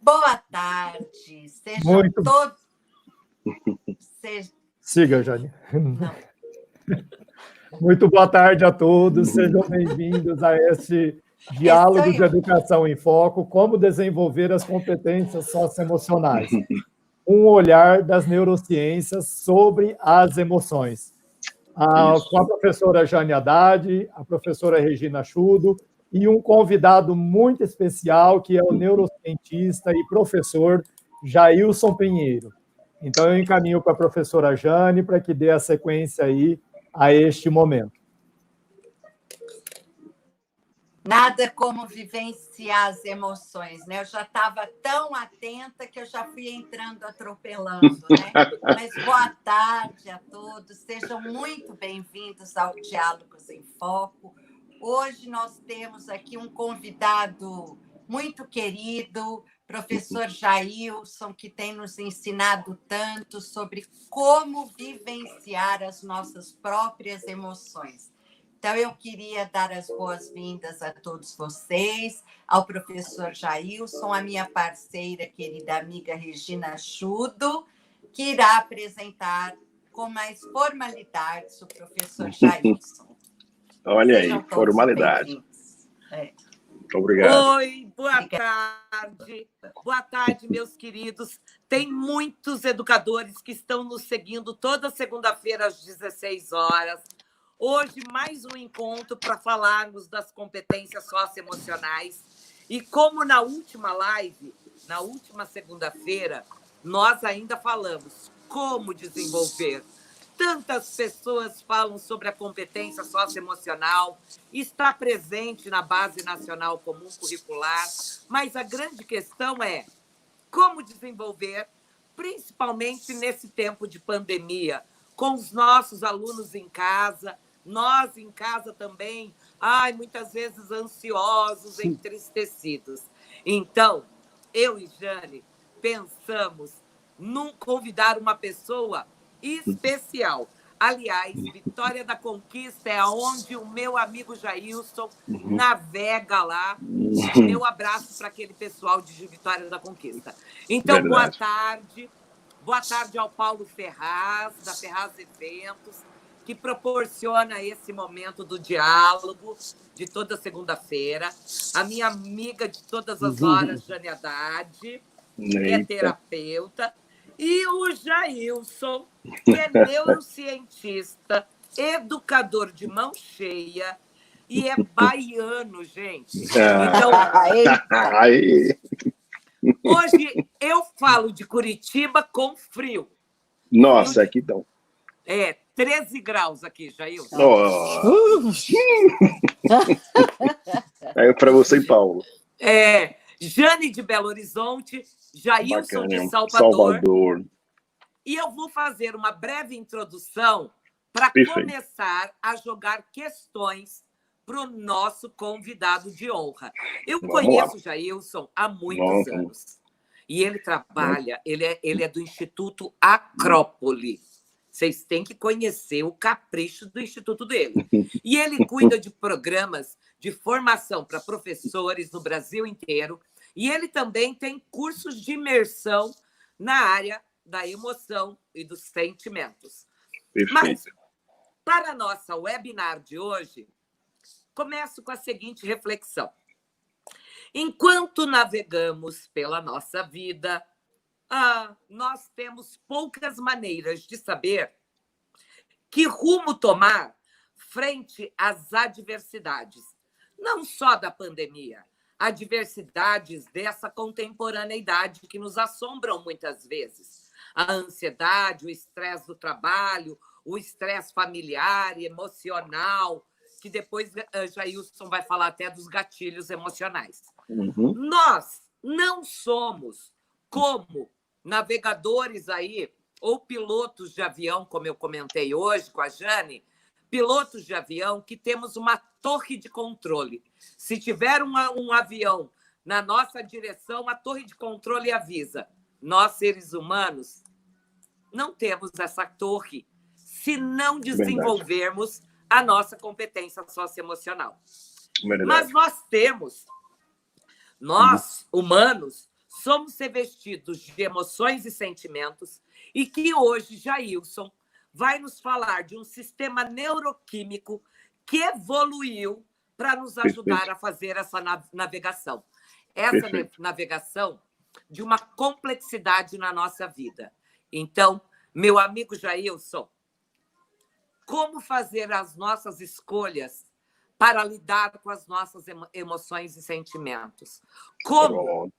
Boa tarde. Sejam Muito. todos. Siga, Jane. Não. Muito boa tarde a todos. Sejam bem-vindos a este Diálogo de Educação em Foco, como desenvolver as competências socioemocionais. Um olhar das neurociências sobre as emoções. Com a professora Jane Haddad, a professora Regina Chudo e um convidado muito especial, que é o neurocientista e professor Jailson Pinheiro. Então, eu encaminho para a professora Jane para que dê a sequência aí a este momento. Nada como vivenciar as emoções, né? Eu já estava tão atenta que eu já fui entrando atropelando, né? Mas boa tarde a todos, sejam muito bem-vindos ao Diálogos em Foco. Hoje nós temos aqui um convidado muito querido, professor Jailson, que tem nos ensinado tanto sobre como vivenciar as nossas próprias emoções. Então, eu queria dar as boas-vindas a todos vocês, ao professor Jailson, a minha parceira, querida amiga Regina Chudo, que irá apresentar com mais formalidades o professor Jailson. Olha aí, formalidade. Muito obrigado. Oi, boa tarde. Boa tarde, meus queridos. Tem muitos educadores que estão nos seguindo toda segunda-feira às 16 horas. Hoje, mais um encontro para falarmos das competências socioemocionais. E como na última live, na última segunda-feira, nós ainda falamos como desenvolver. Tantas pessoas falam sobre a competência socioemocional, está presente na Base Nacional Comum Curricular, mas a grande questão é como desenvolver, principalmente nesse tempo de pandemia, com os nossos alunos em casa, nós em casa também, muitas vezes ansiosos, entristecidos. Então, eu e Jane pensamos em convidar uma pessoa especial. Aliás, Vitória da Conquista é onde o meu amigo Jailson navega lá. Meu abraço para aquele pessoal de Vitória da Conquista. Então, boa tarde. Boa tarde ao Paulo Ferraz, da Ferraz Eventos, que proporciona esse momento do diálogo de toda segunda-feira. A minha amiga de todas as horas, Jane Haddad, que é terapeuta. E o Jailson, que é neurocientista, educador de mão cheia e é baiano, gente. Então, hoje eu falo de Curitiba com frio. Nossa, aqui então. 13 graus aqui, Jailson. É para você e Paulo. Jane de Belo Horizonte, Jailson de Salvador. E eu vou fazer uma breve introdução para começar a jogar questões para o nosso convidado de honra. Eu conheço o Jailson há muitos anos. E ele trabalha, ele é do Instituto Acrópole. Vocês têm que conhecer o capricho do instituto dele. E ele cuida de programas de formação para professores no Brasil inteiro. E ele também tem cursos de imersão na área da emoção e dos sentimentos. Perfeito. Mas, para a nossa webinar de hoje, começo com a seguinte reflexão. Enquanto navegamos pela nossa vida, nós temos poucas maneiras de saber que rumo tomar frente às adversidades, não só da pandemia, adversidades dessa contemporaneidade que nos assombram muitas vezes. A ansiedade, o estresse do trabalho, o estresse familiar e emocional, que depois Jailson vai falar até dos gatilhos emocionais. Nós não somos como navegadores aí, ou pilotos de avião, como eu comentei hoje com a Jane, pilotos de avião que temos uma torre de controle. Se tiver um avião na nossa direção, a torre de controle avisa. Nós, seres humanos, não temos essa torre se não desenvolvermos a nossa competência socioemocional. Mas nós temos, nós, humanos, somos revestidos de emoções e sentimentos, e que hoje Jailson vai nos falar de um sistema neuroquímico que evoluiu para nos ajudar a fazer essa navegação. Essa navegação de uma complexidade na nossa vida. Então, meu amigo Jailson, como fazer as nossas escolhas para lidar com as nossas emoções e sentimentos? Como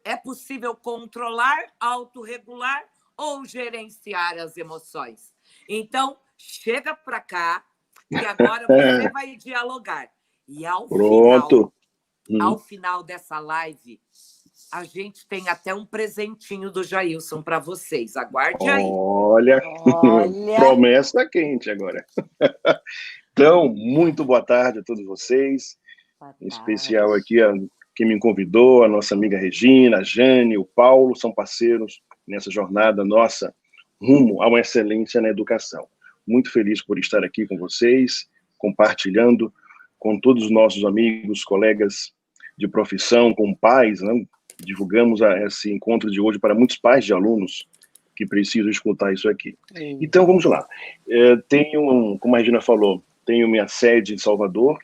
é possível controlar, autorregular ou gerenciar as emoções? Então, chega para cá, que agora você vai dialogar. E ao final dessa live, a gente tem até um presentinho do Jailson para vocês. Aguarde aí. Olha, promessa quente agora. Então, muito boa tarde a todos vocês. Em especial aqui a quem me convidou, a nossa amiga Regina, a Jane, o Paulo, são parceiros nessa jornada nossa rumo a uma excelência na educação. Muito feliz por estar aqui com vocês, compartilhando com todos os nossos amigos, colegas de profissão, com pais, né? Divulgamos esse encontro de hoje para muitos pais de alunos que precisam escutar isso aqui. Então, vamos lá. Tenho, como a Regina falou, tenho minha sede em Salvador,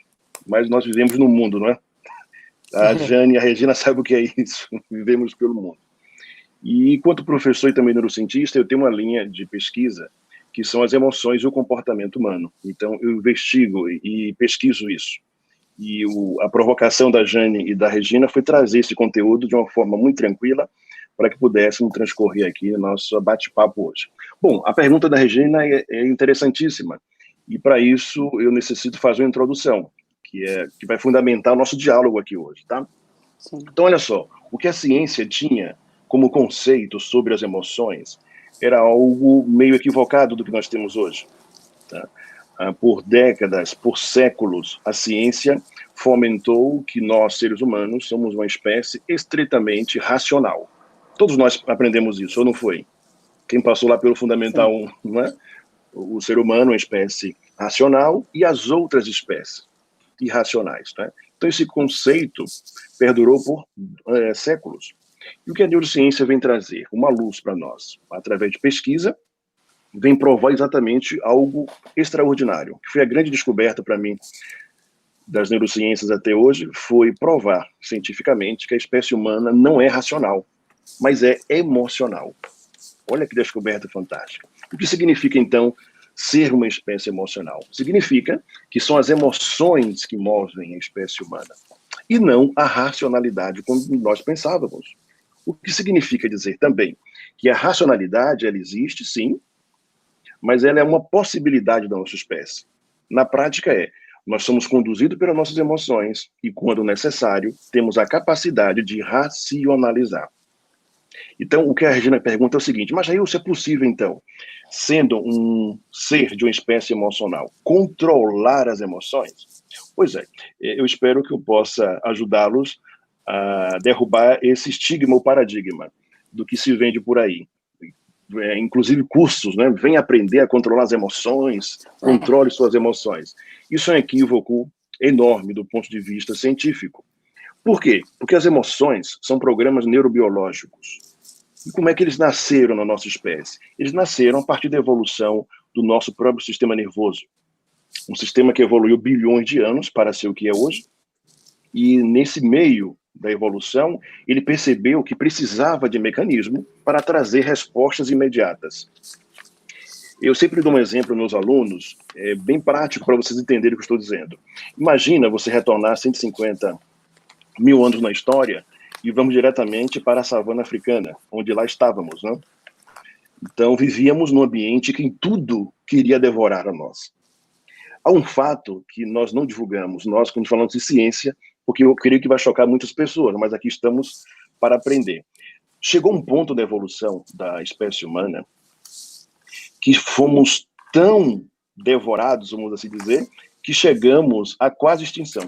mas nós vivemos no mundo, não é? A Jane e a Regina sabem o que é isso, vivemos pelo mundo. E, enquanto professor e também neurocientista, eu tenho uma linha de pesquisa que são as emoções e o comportamento humano. Então, eu investigo e pesquiso isso. E a provocação da Jane e da Regina foi trazer esse conteúdo de uma forma muito tranquila para que pudéssemos transcorrer aqui o nosso bate-papo hoje. Bom, a pergunta da Regina é interessantíssima, e para isso eu necessito fazer uma introdução, que vai fundamentar o nosso diálogo aqui hoje, tá? Sim. Então, olha só, o que a ciência tinha como conceito sobre as emoções era algo meio equivocado do que nós temos hoje, tá? Por décadas, por séculos, a ciência fomentou que nós, seres humanos, somos uma espécie estritamente racional. Todos nós aprendemos isso, ou não foi? Quem passou lá pelo Fundamental 1, não é? O ser humano é uma espécie racional e as outras espécies irracionais, né? Então, esse conceito perdurou por séculos. E o que a neurociência vem trazer? Uma luz para nós, através de pesquisa, vem provar exatamente algo extraordinário, que foi a grande descoberta para mim das neurociências até hoje, foi provar cientificamente que a espécie humana não é racional, mas é emocional. Olha que descoberta fantástica. O que significa, então, ser uma espécie emocional? Significa que são as emoções que movem a espécie humana, e não a racionalidade como nós pensávamos. O que significa dizer também que a racionalidade, ela existe, sim, mas ela é uma possibilidade da nossa espécie. Na prática nós somos conduzidos pelas nossas emoções e, quando necessário, temos a capacidade de racionalizar. Então, o que a Regina pergunta é o seguinte: mas aí isso é possível, então, sendo um ser de uma espécie emocional, controlar as emoções? Pois é, eu espero que eu possa ajudá-los a derrubar esse estigma ou paradigma do que se vende por aí. Inclusive cursos, né? Vem aprender a controlar as emoções, controle suas emoções. Isso é um equívoco enorme do ponto de vista científico. Por quê? Porque as emoções são programas neurobiológicos. E como é que eles nasceram na nossa espécie? Eles nasceram a partir da evolução do nosso próprio sistema nervoso. Um sistema que evoluiu bilhões de anos para ser o que é hoje. E nesse meio da evolução, ele percebeu que precisava de mecanismo para trazer respostas imediatas. Eu sempre dou um exemplo aos meus alunos, bem prático para vocês entenderem o que eu estou dizendo. Imagina você retornar 150 mil anos na história e vamos diretamente para a savana africana, onde lá estávamos, né? Então, vivíamos num ambiente que em tudo queria devorar a nós. Há um fato que nós não divulgamos, nós, quando falamos de ciência, porque eu creio que vai chocar muitas pessoas, mas aqui estamos para aprender. Chegou um ponto da evolução da espécie humana que fomos tão devorados, vamos assim dizer, que chegamos à quase extinção.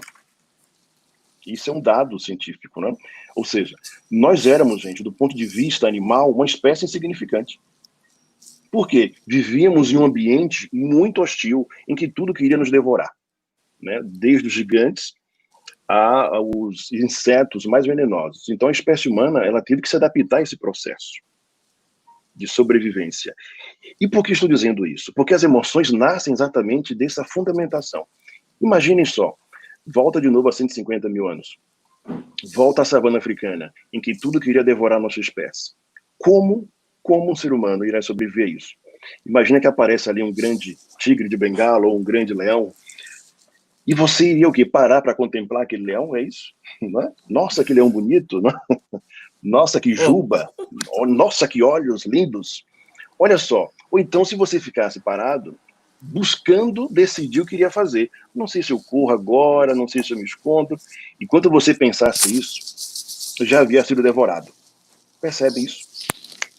Isso é um dado científico, né? Ou seja, nós éramos, gente, do ponto de vista animal, uma espécie insignificante. Por quê? Vivíamos em um ambiente muito hostil, em que tudo queria nos devorar, né? Desde os gigantes aos insetos mais venenosos. Então, a espécie humana, ela teve que se adaptar a esse processo de sobrevivência. E por que estou dizendo isso? Porque as emoções nascem exatamente dessa fundamentação. Imaginem só, volta de novo a 150 mil anos. Volta à savana africana, em que tudo queria devorar a nossa espécie. Como um ser humano irá sobreviver a isso? Imagina que aparece ali um grande tigre de Bengala ou um grande leão. E você iria o quê? Parar para contemplar aquele leão? É isso? Não é? Nossa, que leão bonito! Não é? Nossa, que juba! Nossa, que olhos lindos! Olha só. Ou então, se você ficasse parado, buscando decidir o que iria fazer. Não sei se eu corro agora, não sei se eu me escondo. Enquanto você pensasse isso, já havia sido devorado. Percebe isso?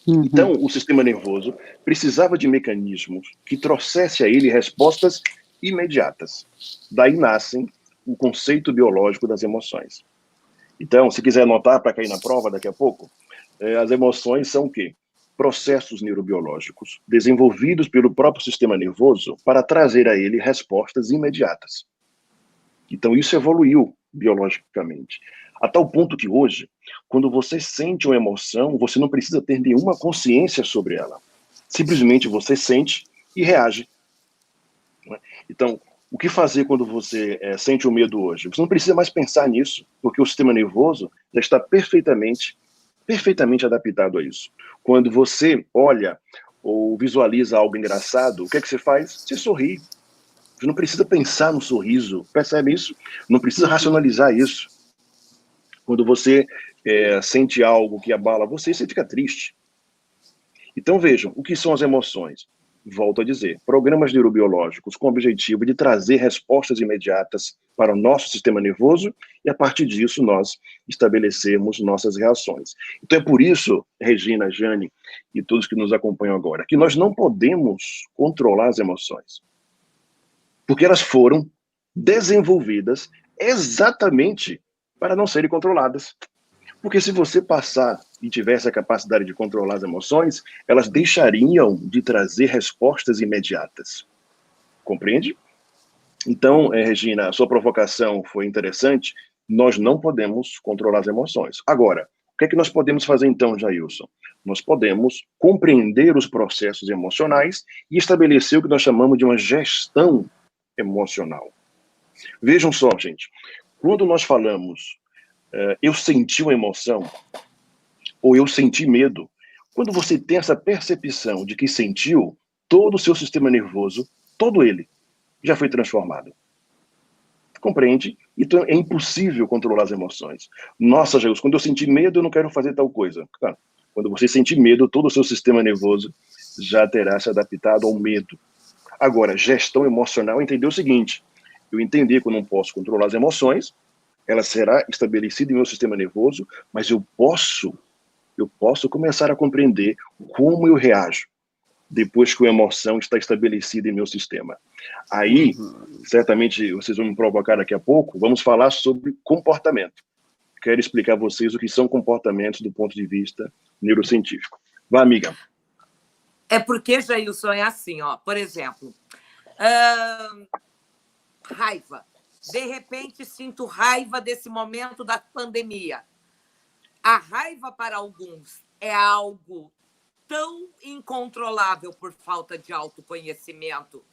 Uhum. Então, o sistema nervoso precisava de mecanismos que trouxessem a ele respostas imediatas. Daí nascem o conceito biológico das emoções. Então, se quiser anotar para cair na prova daqui a pouco, as emoções são o quê? Processos neurobiológicos desenvolvidos pelo próprio sistema nervoso para trazer a ele respostas imediatas. Então, isso evoluiu biologicamente. A tal ponto que hoje, quando você sente uma emoção, você não precisa ter nenhuma consciência sobre ela. Simplesmente você sente e reage. Então, o que fazer quando você sente o medo hoje? Você não precisa mais pensar nisso, porque o sistema nervoso já está perfeitamente adaptado a isso. Quando você olha ou visualiza algo engraçado, o que é que você faz? Você sorri. Você não precisa pensar no sorriso, percebe isso? Não precisa racionalizar isso. Quando você sente algo que abala você fica triste. Então vejam, o que são as emoções? Volto a dizer, programas neurobiológicos com o objetivo de trazer respostas imediatas para o nosso sistema nervoso e, a partir disso, nós estabelecermos nossas reações. Então é por isso, Regina, Jane e todos que nos acompanham agora, que nós não podemos controlar as emoções. Porque elas foram desenvolvidas exatamente para não serem controladas. Porque se você passar e tivesse a capacidade de controlar as emoções, elas deixariam de trazer respostas imediatas. Compreende? Então, Regina, a sua provocação foi interessante. Nós não podemos controlar as emoções. Agora, o que é que nós podemos fazer então, Jailson? Nós podemos compreender os processos emocionais e estabelecer o que nós chamamos de uma gestão emocional. Vejam só, gente, quando nós falamos eu senti uma emoção, ou eu senti medo, quando você tem essa percepção de que sentiu, todo o seu sistema nervoso, todo ele, já foi transformado. Compreende? Então é impossível controlar as emoções. Nossa, Jesus, quando eu senti medo, eu não quero fazer tal coisa. Claro, quando você sentir medo, todo o seu sistema nervoso já terá se adaptado ao medo. Agora, gestão emocional é entender o seguinte, eu entender que eu não posso controlar as emoções, ela será estabelecida em meu sistema nervoso, mas eu posso começar a compreender como eu reajo depois que a emoção está estabelecida em meu sistema. Aí, certamente, vocês vão me provocar daqui a pouco, vamos falar sobre comportamento. Quero explicar a vocês o que são comportamentos do ponto de vista neurocientífico. Vá, amiga. É porque, Jailson, é assim, ó, por exemplo, raiva. De repente, sinto raiva desse momento da pandemia. A raiva, para alguns, é algo tão incontrolável por falta de autoconhecimento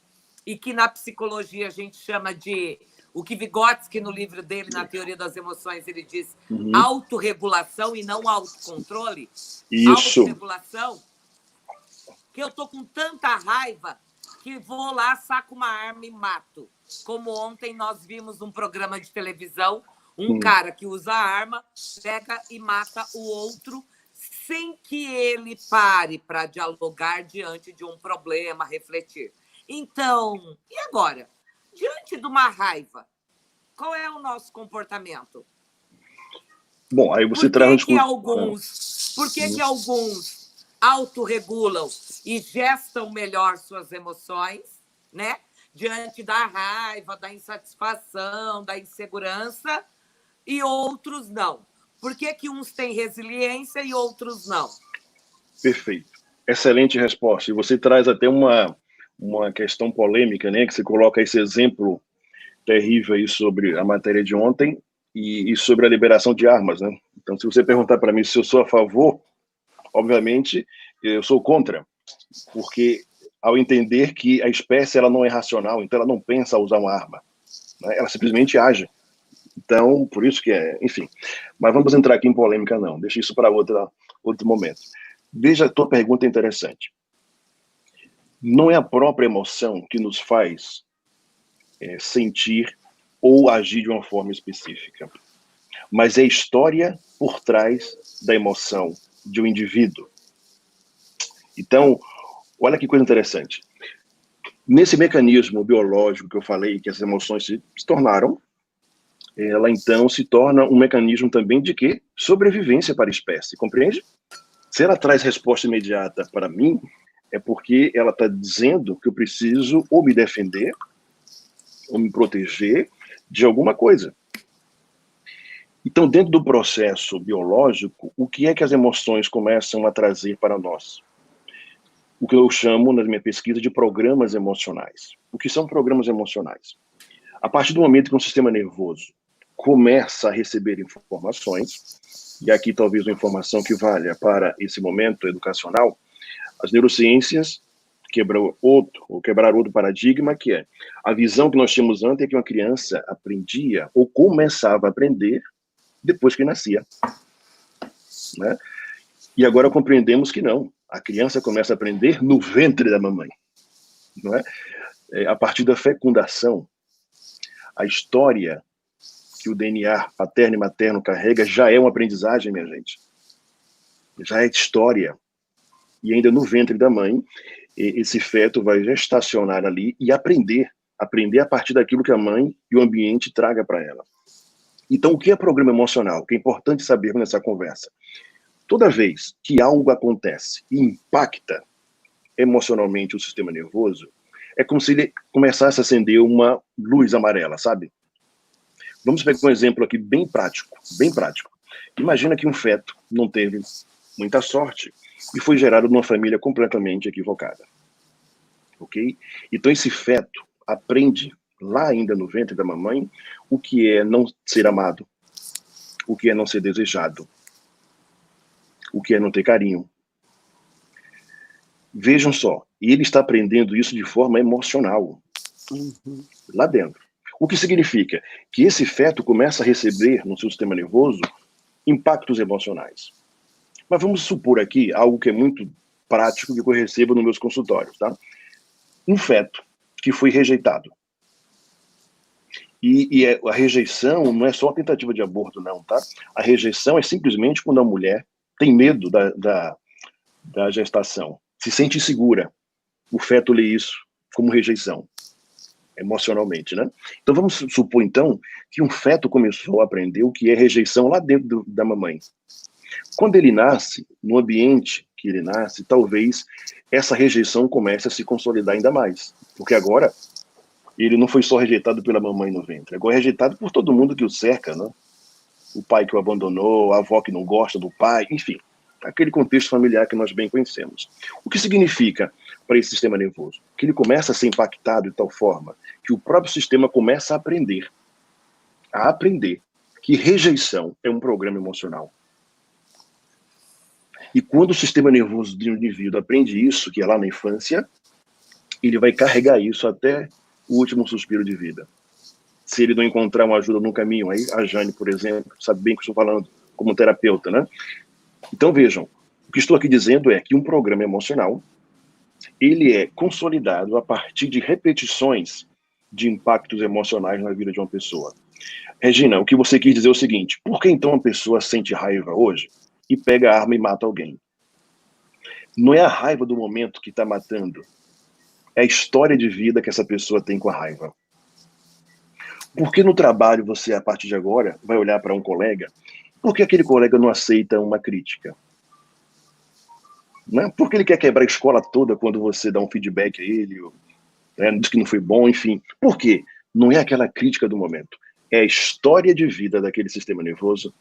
e que na psicologia a gente chama de... O que Vygotsky, no livro dele, na Teoria das Emoções, ele diz autorregulação e não autocontrole. Isso. Autorregulação, que eu estou com tanta raiva que vou lá, saco uma arma e mato. Como ontem nós vimos num programa de televisão, um cara que usa a arma, pega e mata o outro sem que ele pare para dialogar diante de um problema, refletir. Então, e agora? Diante de uma raiva, qual é o nosso comportamento? Bom, aí você traz... Por que alguns autorregulam e gestam melhor suas emoções, né? Diante da raiva, da insatisfação, da insegurança, e outros não? Por que uns têm resiliência e outros não? Perfeito. Excelente resposta. E você traz até uma questão polêmica, né? Que você coloca esse exemplo terrível aí sobre a matéria de ontem, e sobre a liberação de armas, né? Então, se você perguntar para mim se eu sou a favor, obviamente, eu sou contra, porque ao entender que a espécie ela não é racional, então ela não pensa usar uma arma, né? Ela simplesmente age. Então, por isso que enfim. Mas vamos entrar aqui em polêmica, não. Deixa isso para outro momento. Veja, a tua pergunta é interessante. Não é a própria emoção que nos faz sentir ou agir de uma forma específica, mas é a história por trás da emoção de um indivíduo. Então, olha que coisa interessante. Nesse mecanismo biológico que eu falei, que as emoções se tornaram, ela então se torna um mecanismo também de quê? Sobrevivência para a espécie, compreende? Se ela traz resposta imediata para mim, é porque ela está dizendo que eu preciso ou me defender, ou me proteger de alguma coisa. Então, dentro do processo biológico, o que é que as emoções começam a trazer para nós? O que eu chamo, na minha pesquisa, de programas emocionais. O que são programas emocionais? A partir do momento que um sistema nervoso começa a receber informações, e aqui talvez uma informação que valha para esse momento educacional, as neurociências quebraram outro paradigma, que é a visão que nós tínhamos antes é que uma criança aprendia ou começava a aprender depois que nascia, né? E agora compreendemos que não. A criança começa a aprender no ventre da mamãe, não é? A partir da fecundação, a história que o DNA paterno e materno carrega já é uma aprendizagem, minha gente. Já é história. E ainda no ventre da mãe, esse feto vai gestacionar ali e aprender a partir daquilo que a mãe e o ambiente traga para ela. Então, o que é programa emocional? O que é importante saber nessa conversa? Toda vez que algo acontece e impacta emocionalmente o sistema nervoso, é como se ele começasse a acender uma luz amarela, sabe? Vamos pegar um exemplo aqui bem prático, bem prático. Imagina que um feto não teve muita sorte e foi gerado numa família completamente equivocada, ok? Então esse feto aprende lá ainda no ventre da mamãe o que é não ser amado, o que é não ser desejado, o que é não ter carinho. Vejam só, e ele está aprendendo isso de forma emocional, lá dentro. O que significa que esse feto começa a receber no seu sistema nervoso impactos emocionais. Mas vamos supor aqui algo que é muito prático que eu recebo nos meus consultórios, tá? Um feto que foi rejeitado. E a rejeição não é só a tentativa de aborto, não, tá? A rejeição é simplesmente quando a mulher tem medo da gestação, se sente insegura. O feto lê isso como rejeição, emocionalmente, né? Então vamos supor, então, que um feto começou a aprender o que é rejeição lá dentro da mamãe. Quando ele nasce, no ambiente que ele nasce, talvez essa rejeição comece a se consolidar ainda mais. Porque agora, ele não foi só rejeitado pela mamãe no ventre, agora é rejeitado por todo mundo que o cerca, né? O pai que o abandonou, a avó que não gosta do pai, enfim, aquele contexto familiar que nós bem conhecemos. O que significa para esse sistema nervoso? Que ele começa a ser impactado de tal forma que o próprio sistema começa a aprender que rejeição é um programa emocional. E quando o sistema nervoso de um indivíduo aprende isso, que é lá na infância, ele vai carregar isso até o último suspiro de vida. Se ele não encontrar uma ajuda no caminho, aí a Jane, por exemplo, sabe bem o que eu estou falando como terapeuta, né? Então vejam, o que estou aqui dizendo é que um programa emocional, ele é consolidado a partir de repetições de impactos emocionais na vida de uma pessoa. Regina, o que você quis dizer é o seguinte: por que então uma pessoa sente raiva hoje e pega a arma e mata alguém? Não é a raiva do momento que está matando, é a história de vida que essa pessoa tem com a raiva. Por que no trabalho você, a partir de agora, vai olhar para um colega, por que aquele colega não aceita uma crítica? Né? Por que ele quer quebrar a escola toda quando você dá um feedback a ele, diz que não foi bom, enfim? Por quê? Não é aquela crítica do momento, é a história de vida daquele sistema nervoso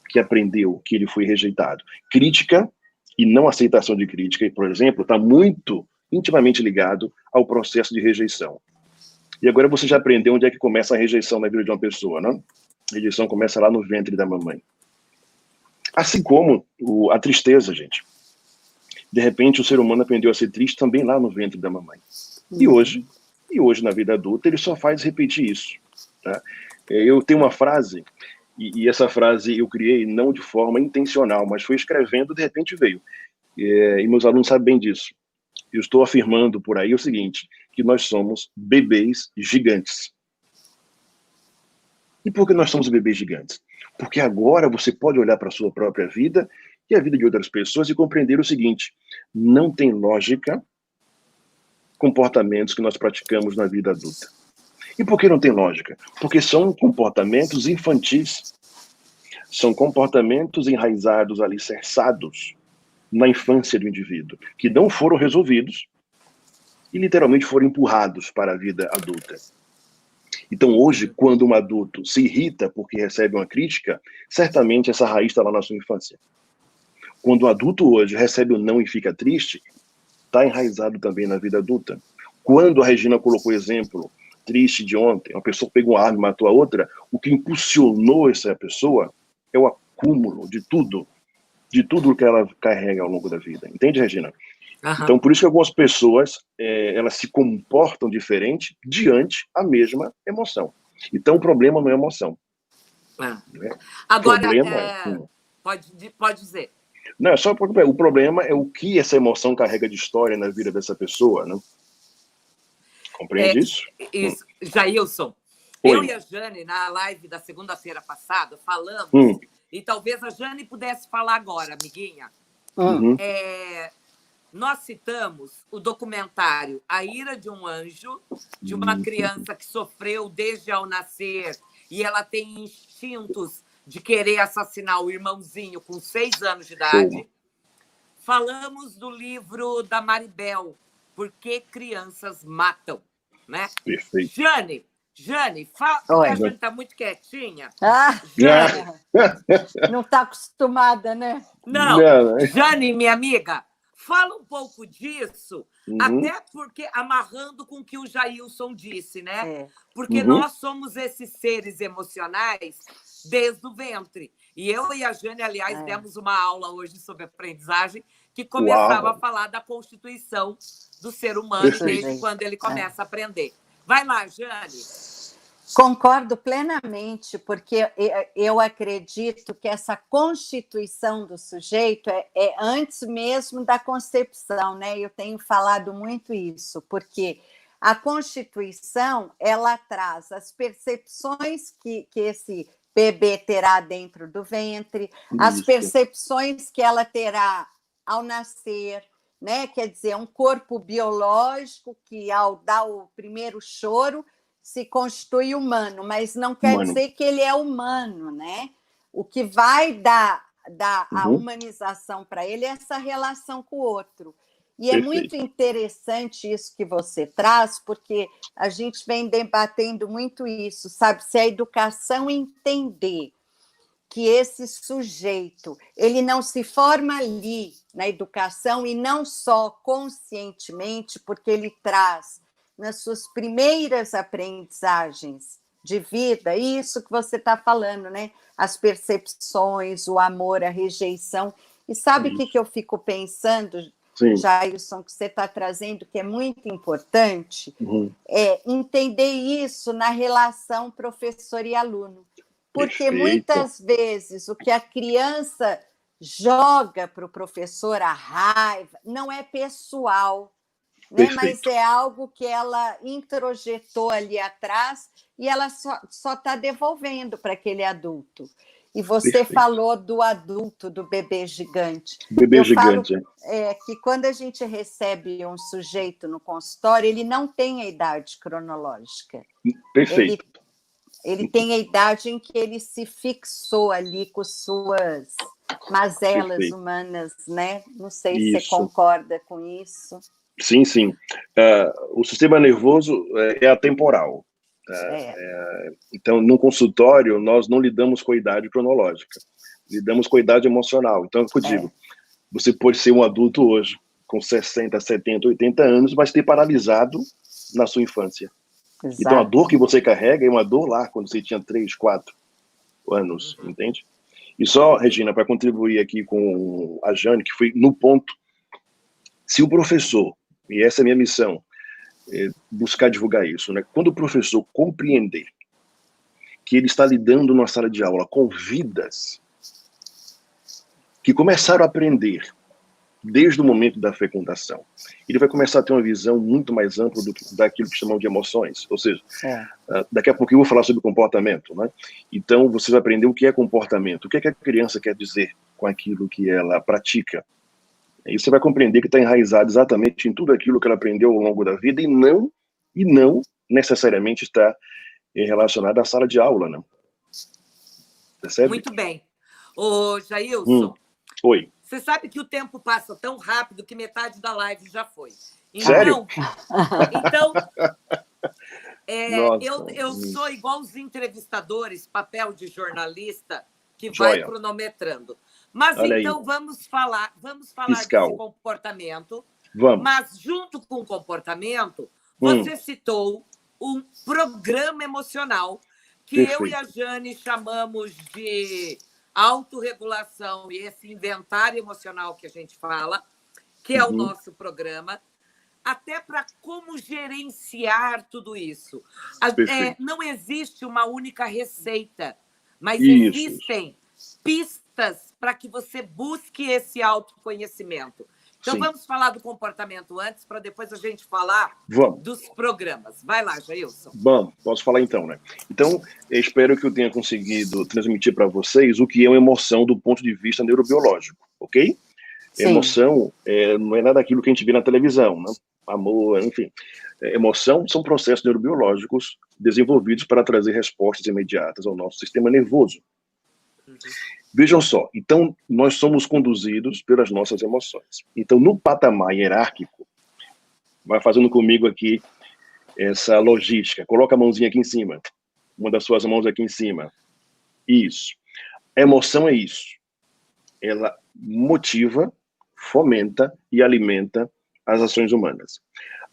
que aprendeu que ele foi rejeitado. Crítica e não aceitação de crítica, por exemplo, está muito intimamente ligado ao processo de rejeição. E agora você já aprendeu onde é que começa a rejeição na vida de uma pessoa, não? rejeição começa lá no ventre da mamãe. Assim como a tristeza, gente. De repente, o ser humano aprendeu a ser triste também lá no ventre da mamãe. E hoje, na vida adulta, ele só faz repetir isso. Tá? Eu tenho uma frase, e essa frase eu criei não de forma intencional, mas foi escrevendo, de repente veio. E meus alunos sabem bem disso. Eu estou afirmando por aí o seguinte, que nós somos bebês gigantes. E por que nós somos bebês gigantes? Porque agora você pode olhar para a sua própria vida e a vida de outras pessoas e compreender o seguinte, não tem lógica comportamentos que nós praticamos na vida adulta. E por que não tem lógica? Porque são comportamentos infantis, são comportamentos enraizados, alicerçados na infância do indivíduo, que não foram resolvidos e literalmente foram empurrados para a vida adulta. Então hoje, quando um adulto se irrita porque recebe uma crítica, certamente essa raiz está lá na sua infância. Quando o adulto hoje recebe um não e fica triste, está enraizado também na vida adulta. Quando a Regina colocou o exemplo triste de ontem, uma pessoa pegou uma arma e matou a outra, o que impulsionou essa pessoa é o acúmulo de tudo que ela carrega ao longo da vida. Entende, Regina? Uhum. Então, por isso que algumas pessoas elas se comportam diferente diante a mesma emoção. Então, o problema não é emoção. Né? Agora, pode dizer. Não, só porque o problema é o que essa emoção carrega de história na vida dessa pessoa, né? Compreende isso? Isso. Jailson, eu e a Jane, na live da segunda-feira passada, falamos, e talvez a Jane pudesse falar agora, amiguinha. Nós citamos o documentário A Ira de um Anjo, de uma criança que sofreu desde ao nascer, e ela tem instintos de querer assassinar o irmãozinho com 6 anos de idade. Sim. Falamos do livro da Maribel, Por que Crianças Matam, né? Perfeito. Jane, fala, porque a Jane está muito quietinha. Jane. Não está acostumada, né? Não, Jane, minha amiga, fala um pouco disso, até porque amarrando com o que o Jailson disse, né? Porque nós somos esses seres emocionais desde o ventre. E eu e a Jane, aliás, demos uma aula hoje sobre aprendizagem que começava a falar da constituição do ser humano desde quando ele começa a aprender. Vai lá, Jane. Concordo plenamente, porque eu acredito que essa constituição do sujeito é antes mesmo da concepção, né? Eu tenho falado muito isso, porque a constituição, ela traz as percepções que esse bebê terá dentro do ventre, as percepções que ela terá ao nascer, né? Quer dizer, um corpo biológico que, ao dar o primeiro choro, se constitui humano, mas não quer dizer que ele é humano, né? O que vai dar a humanização para ele é essa relação com o outro. E é muito interessante isso que você traz, porque a gente vem debatendo muito isso, sabe? Se a educação entender que esse sujeito, ele não se forma ali na educação e não só conscientemente, porque ele traz nas suas primeiras aprendizagens de vida, isso que você está falando, né? As percepções, o amor, a rejeição. E sabe o que eu fico pensando, Jailson, que você está trazendo, que é muito importante? É entender isso na relação professor e aluno. Porque muitas vezes o que a criança joga para o professor, a raiva, não é pessoal, né? Mas é algo que ela introjetou ali atrás e ela só está devolvendo para aquele adulto. E você falou do adulto, do bebê gigante. Bebê gigante. Que quando a gente recebe um sujeito no consultório, ele não tem a idade cronológica. Perfeito. Ele tem a idade em que ele se fixou ali com suas mazelas humanas, né? Não sei se você concorda com isso. Sim. O sistema nervoso é atemporal. Então, no consultório, nós não lidamos com a idade cronológica, lidamos com a idade emocional. Então, eu digo, você pode ser um adulto hoje, com 60, 70, 80 anos, mas ter paralisado na sua infância. Exato. Então, a dor que você carrega é uma dor lá, quando você tinha 3, 4. anos, entende? E só, Regina, para contribuir aqui com a Jane, que foi no ponto, se o professor, e essa é a minha missão, buscar divulgar isso, né? Quando o professor compreender que ele está lidando numa sala de aula com vidas que começaram a aprender desde o momento da fecundação, ele vai começar a ter uma visão muito mais ampla daquilo que chamam de emoções, ou seja, daqui a pouco eu vou falar sobre comportamento, né? Então você vai aprender o que é comportamento, o que é que a criança quer dizer com aquilo que ela pratica. E você vai compreender que está enraizado exatamente em tudo aquilo que ela aprendeu ao longo da vida e não necessariamente está relacionado à sala de aula, não. Percebe? Muito bem. Ô, Jailson. Oi. Você sabe que o tempo passa tão rápido que metade da live já foi. Então, sério? Então, eu sou igual os entrevistadores, papel de jornalista, que vai cronometrando. Mas olha então aí. vamos falar desse comportamento. Vamos. Mas junto com o comportamento, você citou um programa emocional que Perfeito. Eu e a Jane chamamos de autorregulação e esse inventário emocional que a gente fala, que é o nosso programa, até para como gerenciar tudo isso. Não existe uma única receita, mas existem pistas para que você busque esse autoconhecimento. Então, vamos falar do comportamento antes, para depois a gente falar dos programas. Vai lá, Jailson. Vamos, posso falar então, né? Então, eu espero que eu tenha conseguido transmitir para vocês o que é uma emoção do ponto de vista neurobiológico, ok? Emoção não é nada daquilo que a gente vê na televisão, né? Amor, enfim. Emoção são processos neurobiológicos desenvolvidos para trazer respostas imediatas ao nosso sistema nervoso. Vejam só, então nós somos conduzidos pelas nossas emoções. Então, no patamar hierárquico, vai fazendo comigo aqui essa logística. Coloca a mãozinha aqui em cima, uma das suas mãos aqui em cima. Isso. A emoção é isso. Ela motiva, fomenta e alimenta as ações humanas.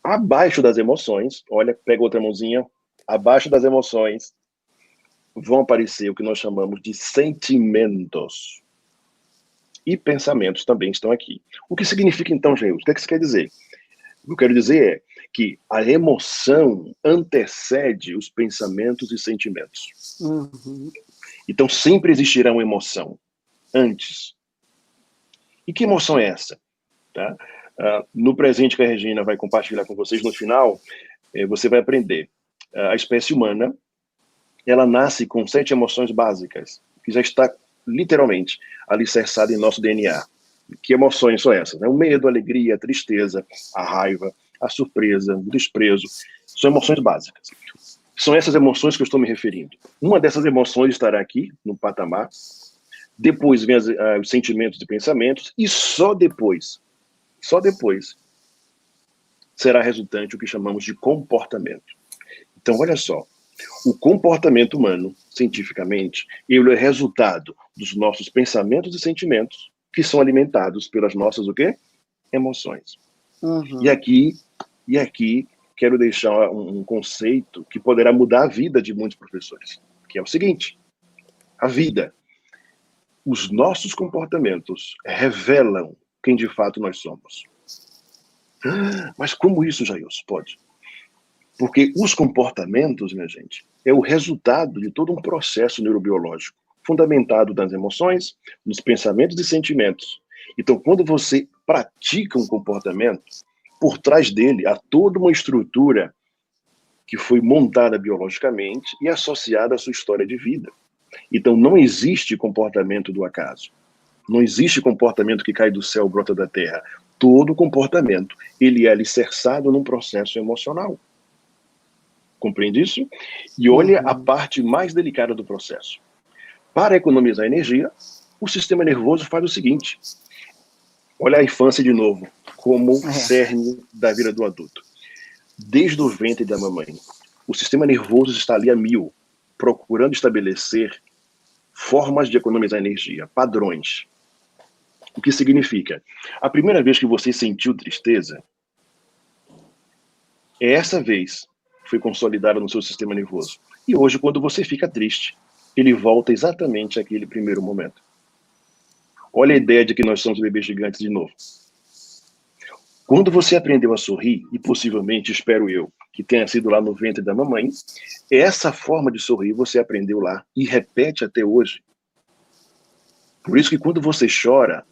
Abaixo das emoções, olha, pega outra mãozinha, abaixo das emoções, vão aparecer o que nós chamamos de sentimentos. E pensamentos também estão aqui. O que significa, então, Jailson? O que é que isso quer dizer? O que eu quero dizer é que a emoção antecede os pensamentos e sentimentos. Então, sempre existirá uma emoção antes. E que emoção é essa? Tá? No presente que a Regina vai compartilhar com vocês, no final, você vai aprender. A espécie humana, ela nasce com 7 emoções básicas, que já está literalmente alicerçada em nosso DNA. Que emoções são essas? O medo, a alegria, a tristeza, a raiva, a surpresa, o desprezo. São emoções básicas. São essas emoções que eu estou me referindo. Uma dessas emoções estará aqui, no patamar. Depois vem os sentimentos e pensamentos. E só depois, será resultante o que chamamos de comportamento. Então, olha só. O comportamento humano, cientificamente, ele é resultado dos nossos pensamentos e sentimentos que são alimentados pelas nossas, o quê? Emoções. E aqui quero deixar um conceito que poderá mudar a vida de muitos professores, que é o seguinte: a vida, os nossos comportamentos revelam quem de fato nós somos. Mas como isso, Jailson? Pode? Porque os comportamentos, minha gente, é o resultado de todo um processo neurobiológico, fundamentado nas emoções, nos pensamentos e sentimentos. Então, quando você pratica um comportamento, por trás dele há toda uma estrutura que foi montada biologicamente e associada à sua história de vida. Então, não existe comportamento do acaso. Não existe comportamento que cai do céu, brota da terra. Todo comportamento, ele é alicerçado num processo emocional. Compreende isso? E olha a parte mais delicada do processo. Para economizar energia, o sistema nervoso faz o seguinte. Olha a infância de novo, como cerne da vida do adulto. Desde o ventre da mamãe, o sistema nervoso está ali a 1000, procurando estabelecer formas de economizar energia, padrões. O que significa? A primeira vez que você sentiu tristeza, essa vez foi consolidada no seu sistema nervoso. E hoje, quando você fica triste, ele volta exatamente àquele primeiro momento. Olha a ideia de que nós somos bebês gigantes de novo. Quando você aprendeu a sorrir, e possivelmente, espero eu, que tenha sido lá no ventre da mamãe, essa forma de sorrir você aprendeu lá e repete até hoje. Por isso que quando você chora,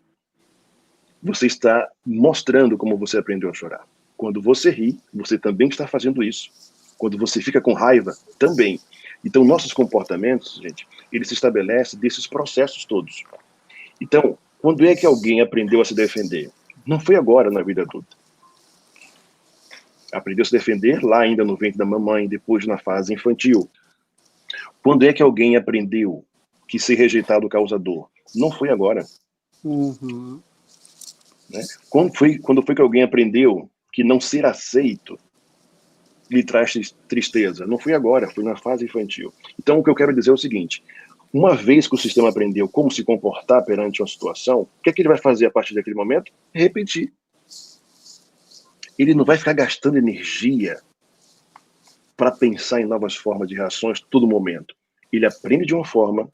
você está mostrando como você aprendeu a chorar. Quando você ri, você também está fazendo isso. Quando você fica com raiva, também. Então, nossos comportamentos, gente, eles se estabelecem desses processos todos. Então, quando é que alguém aprendeu a se defender? Não foi agora na vida adulta. Aprendeu a se defender lá ainda no ventre da mamãe, depois na fase infantil. Quando é que alguém aprendeu que ser rejeitado causa dor? Não foi agora. Uhum. Né? Quando foi que alguém aprendeu que não ser aceito lhe traz tristeza? Não foi agora, foi na fase infantil. Então, o que eu quero dizer é o seguinte: uma vez que o sistema aprendeu como se comportar perante uma situação, o que é que ele vai fazer a partir daquele momento? Repetir. Ele não vai ficar gastando energia para pensar em novas formas de reações todo momento. Ele aprende de uma forma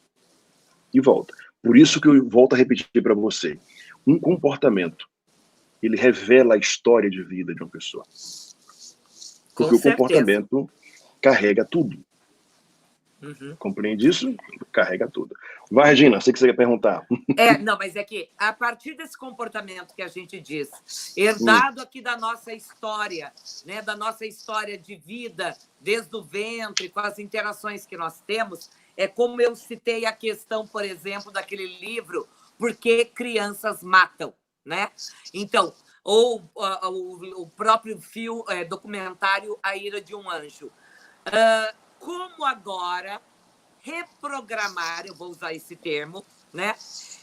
e volta. Por isso que eu volto a repetir para você. Um comportamento, ele revela a história de vida de uma pessoa. Porque o comportamento carrega tudo. Uhum. Compreende isso? Carrega tudo. Vai, Regina, sei que você quer perguntar. Não, mas é que a partir desse comportamento que a gente diz, herdado aqui da nossa história, né, da nossa história de vida, desde o ventre, com as interações que nós temos, é como eu citei a questão, por exemplo, daquele livro Por que Crianças Matam, né? Então, ou o próprio documentário A Ira de um Anjo. Como agora reprogramar, eu vou usar esse termo, né,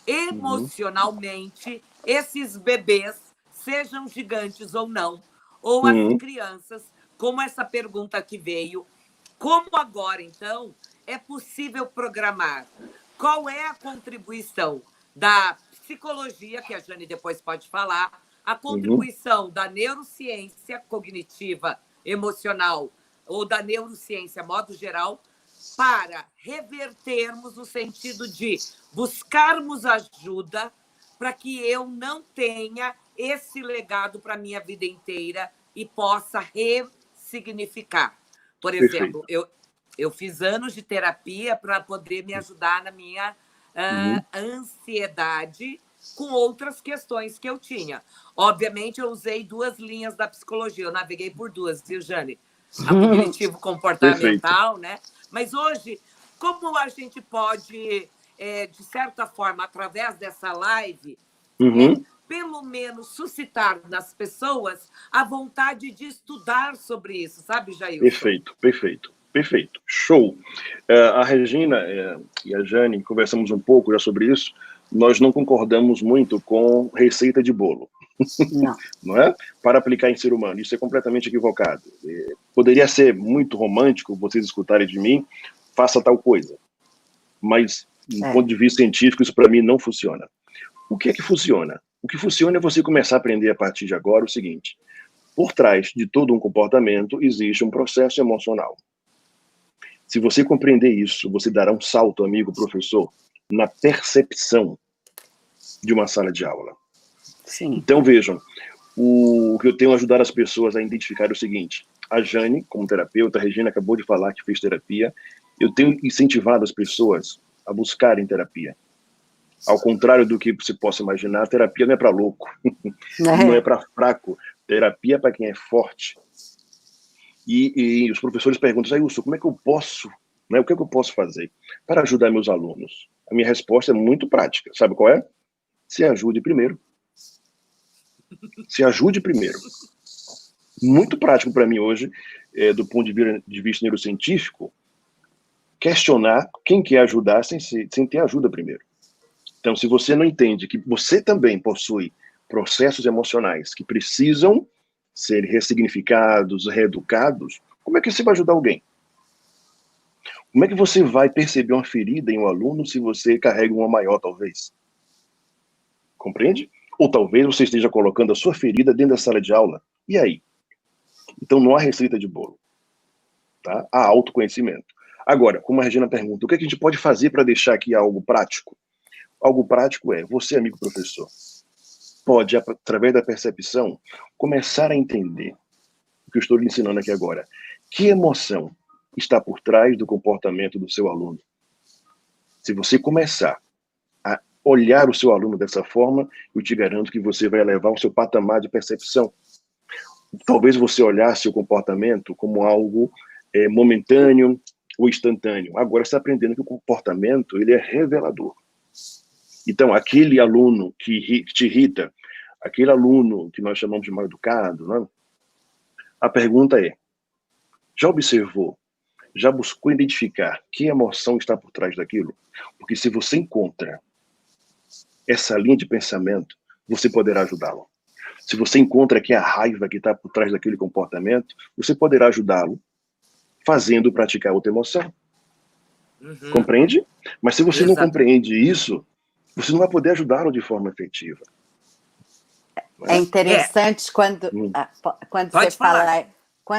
emocionalmente, esses bebês, sejam gigantes ou não, ou as crianças, como essa pergunta que veio, como agora, então, é possível programar? Qual é a contribuição da psicologia, que a Jane depois pode falar, a contribuição da neurociência cognitiva, emocional, ou da neurociência, modo geral, para revertermos no sentido de buscarmos ajuda para que eu não tenha esse legado para a minha vida inteira e possa ressignificar. Por exemplo, eu fiz anos de terapia para poder me ajudar na minha ansiedade com outras questões que eu tinha. Obviamente, eu usei 2 linhas da psicologia, eu naveguei por 2, viu, Jane? A cognitivo-comportamental, né? Mas hoje, como a gente pode, de certa forma, através dessa live, pelo menos suscitar nas pessoas a vontade de estudar sobre isso, sabe, Jailson? Perfeito. Show. A Regina e a Jane conversamos um pouco já sobre isso. Nós não concordamos muito com receita de bolo. Não é? Para aplicar em ser humano. Isso é completamente equivocado. Poderia ser muito romântico vocês escutarem de mim, faça tal coisa. Mas, do ponto de vista científico, isso para mim não funciona. O que é que funciona? O que funciona é você começar a aprender a partir de agora o seguinte: por trás de todo um comportamento existe um processo emocional. Se você compreender isso, você dará um salto, amigo professor, na percepção de uma sala de aula. Sim. Então, vejam, o que eu tenho a ajudar as pessoas a identificar é o seguinte: a Jane, como terapeuta, a Regina acabou de falar que fez terapia, eu tenho incentivado as pessoas a buscarem terapia. Ao contrário do que se possa imaginar, a terapia não é para louco, não é para fraco, terapia é para quem é forte. E os professores perguntam: Jailson, como é que eu posso, né, o que é que eu posso fazer para ajudar meus alunos? A minha resposta é muito prática. Sabe qual é? Se ajude primeiro. Se ajude primeiro. Muito prático para mim hoje, do ponto de vista neurocientífico, questionar quem quer ajudar sem ter ajuda primeiro. Então, se você não entende que você também possui processos emocionais que precisam ser ressignificados, reeducados, como é que você vai ajudar alguém? Como é que você vai perceber uma ferida em um aluno se você carrega uma maior, talvez? Compreende? Ou talvez você esteja colocando a sua ferida dentro da sala de aula. E aí? Então não há receita de bolo. Tá? Há autoconhecimento. Agora, como a Regina pergunta, o que a gente pode fazer para deixar aqui algo prático? Algo prático é, você, amigo professor, pode, através da percepção, começar a entender o que eu estou lhe ensinando aqui agora. Que emoção está por trás do comportamento do seu aluno? Se você começar a olhar o seu aluno dessa forma, eu te garanto que você vai elevar o seu patamar de percepção. Talvez você olhasse o comportamento como algo momentâneo ou instantâneo. Agora você está aprendendo que o comportamento ele é revelador. Então, aquele aluno que te irrita, aquele aluno que nós chamamos de mal educado, né? A pergunta é, já observou, já buscou identificar que emoção está por trás daquilo? Porque se você encontra essa linha de pensamento, você poderá ajudá-lo. Se você encontra que a raiva que está por trás daquele comportamento, você poderá ajudá-lo fazendo praticar outra emoção. Uhum. Compreende? Mas se você não compreende isso, você não vai poder ajudá-lo de forma efetiva. É interessante quando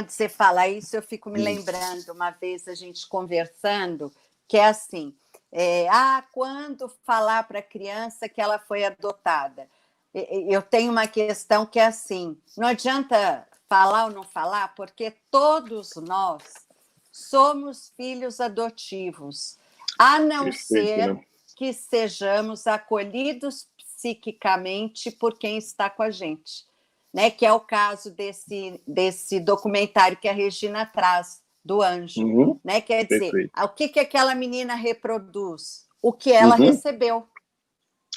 você fala isso, eu fico me lembrando, uma vez a gente conversando, que é assim, quando falar para a criança que ela foi adotada? Eu tenho uma questão que é assim, não adianta falar ou não falar, porque todos nós somos filhos adotivos, a não ser que sejamos acolhidos psiquicamente por quem está com a gente, né? Que é o caso desse documentário que a Regina traz, do Anjo, né? Quer dizer, o que aquela menina reproduz? O que ela recebeu.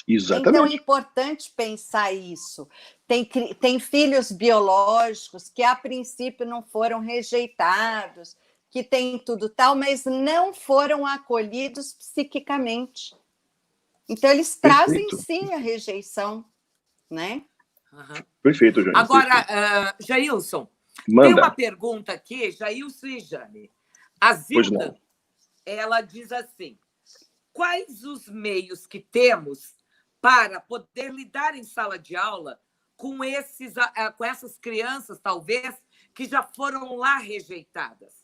Exatamente. Então, é importante pensar isso. Tem filhos biológicos que, a princípio, não foram rejeitados, que têm tudo tal, mas não foram acolhidos psiquicamente. Então, eles trazem, sim, a rejeição, né? Perfeito, Jane. Agora, Jailson, manda. Tem uma pergunta aqui, Jailson e Jane. A Zilda, ela diz assim, quais os meios que temos para poder lidar em sala de aula com essas crianças, talvez, que já foram lá rejeitadas?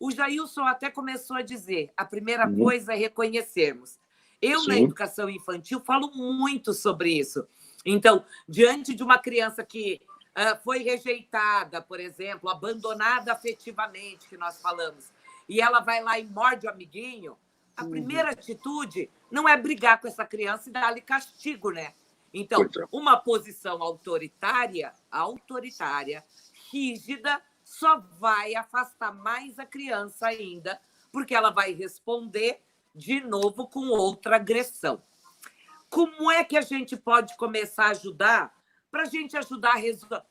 O Jailson até começou a dizer, a primeira coisa é reconhecermos. Eu, na educação infantil, falo muito sobre isso. Então, diante de uma criança que foi rejeitada, por exemplo, abandonada afetivamente, que nós falamos, e ela vai lá e morde o amiguinho, a primeira atitude não é brigar com essa criança e dar-lhe castigo, né? Então, uma posição autoritária, rígida, só vai afastar mais a criança ainda, porque ela vai responder de novo com outra agressão. Como é que a gente pode começar a ajudar? Para a gente ajudar a resolver...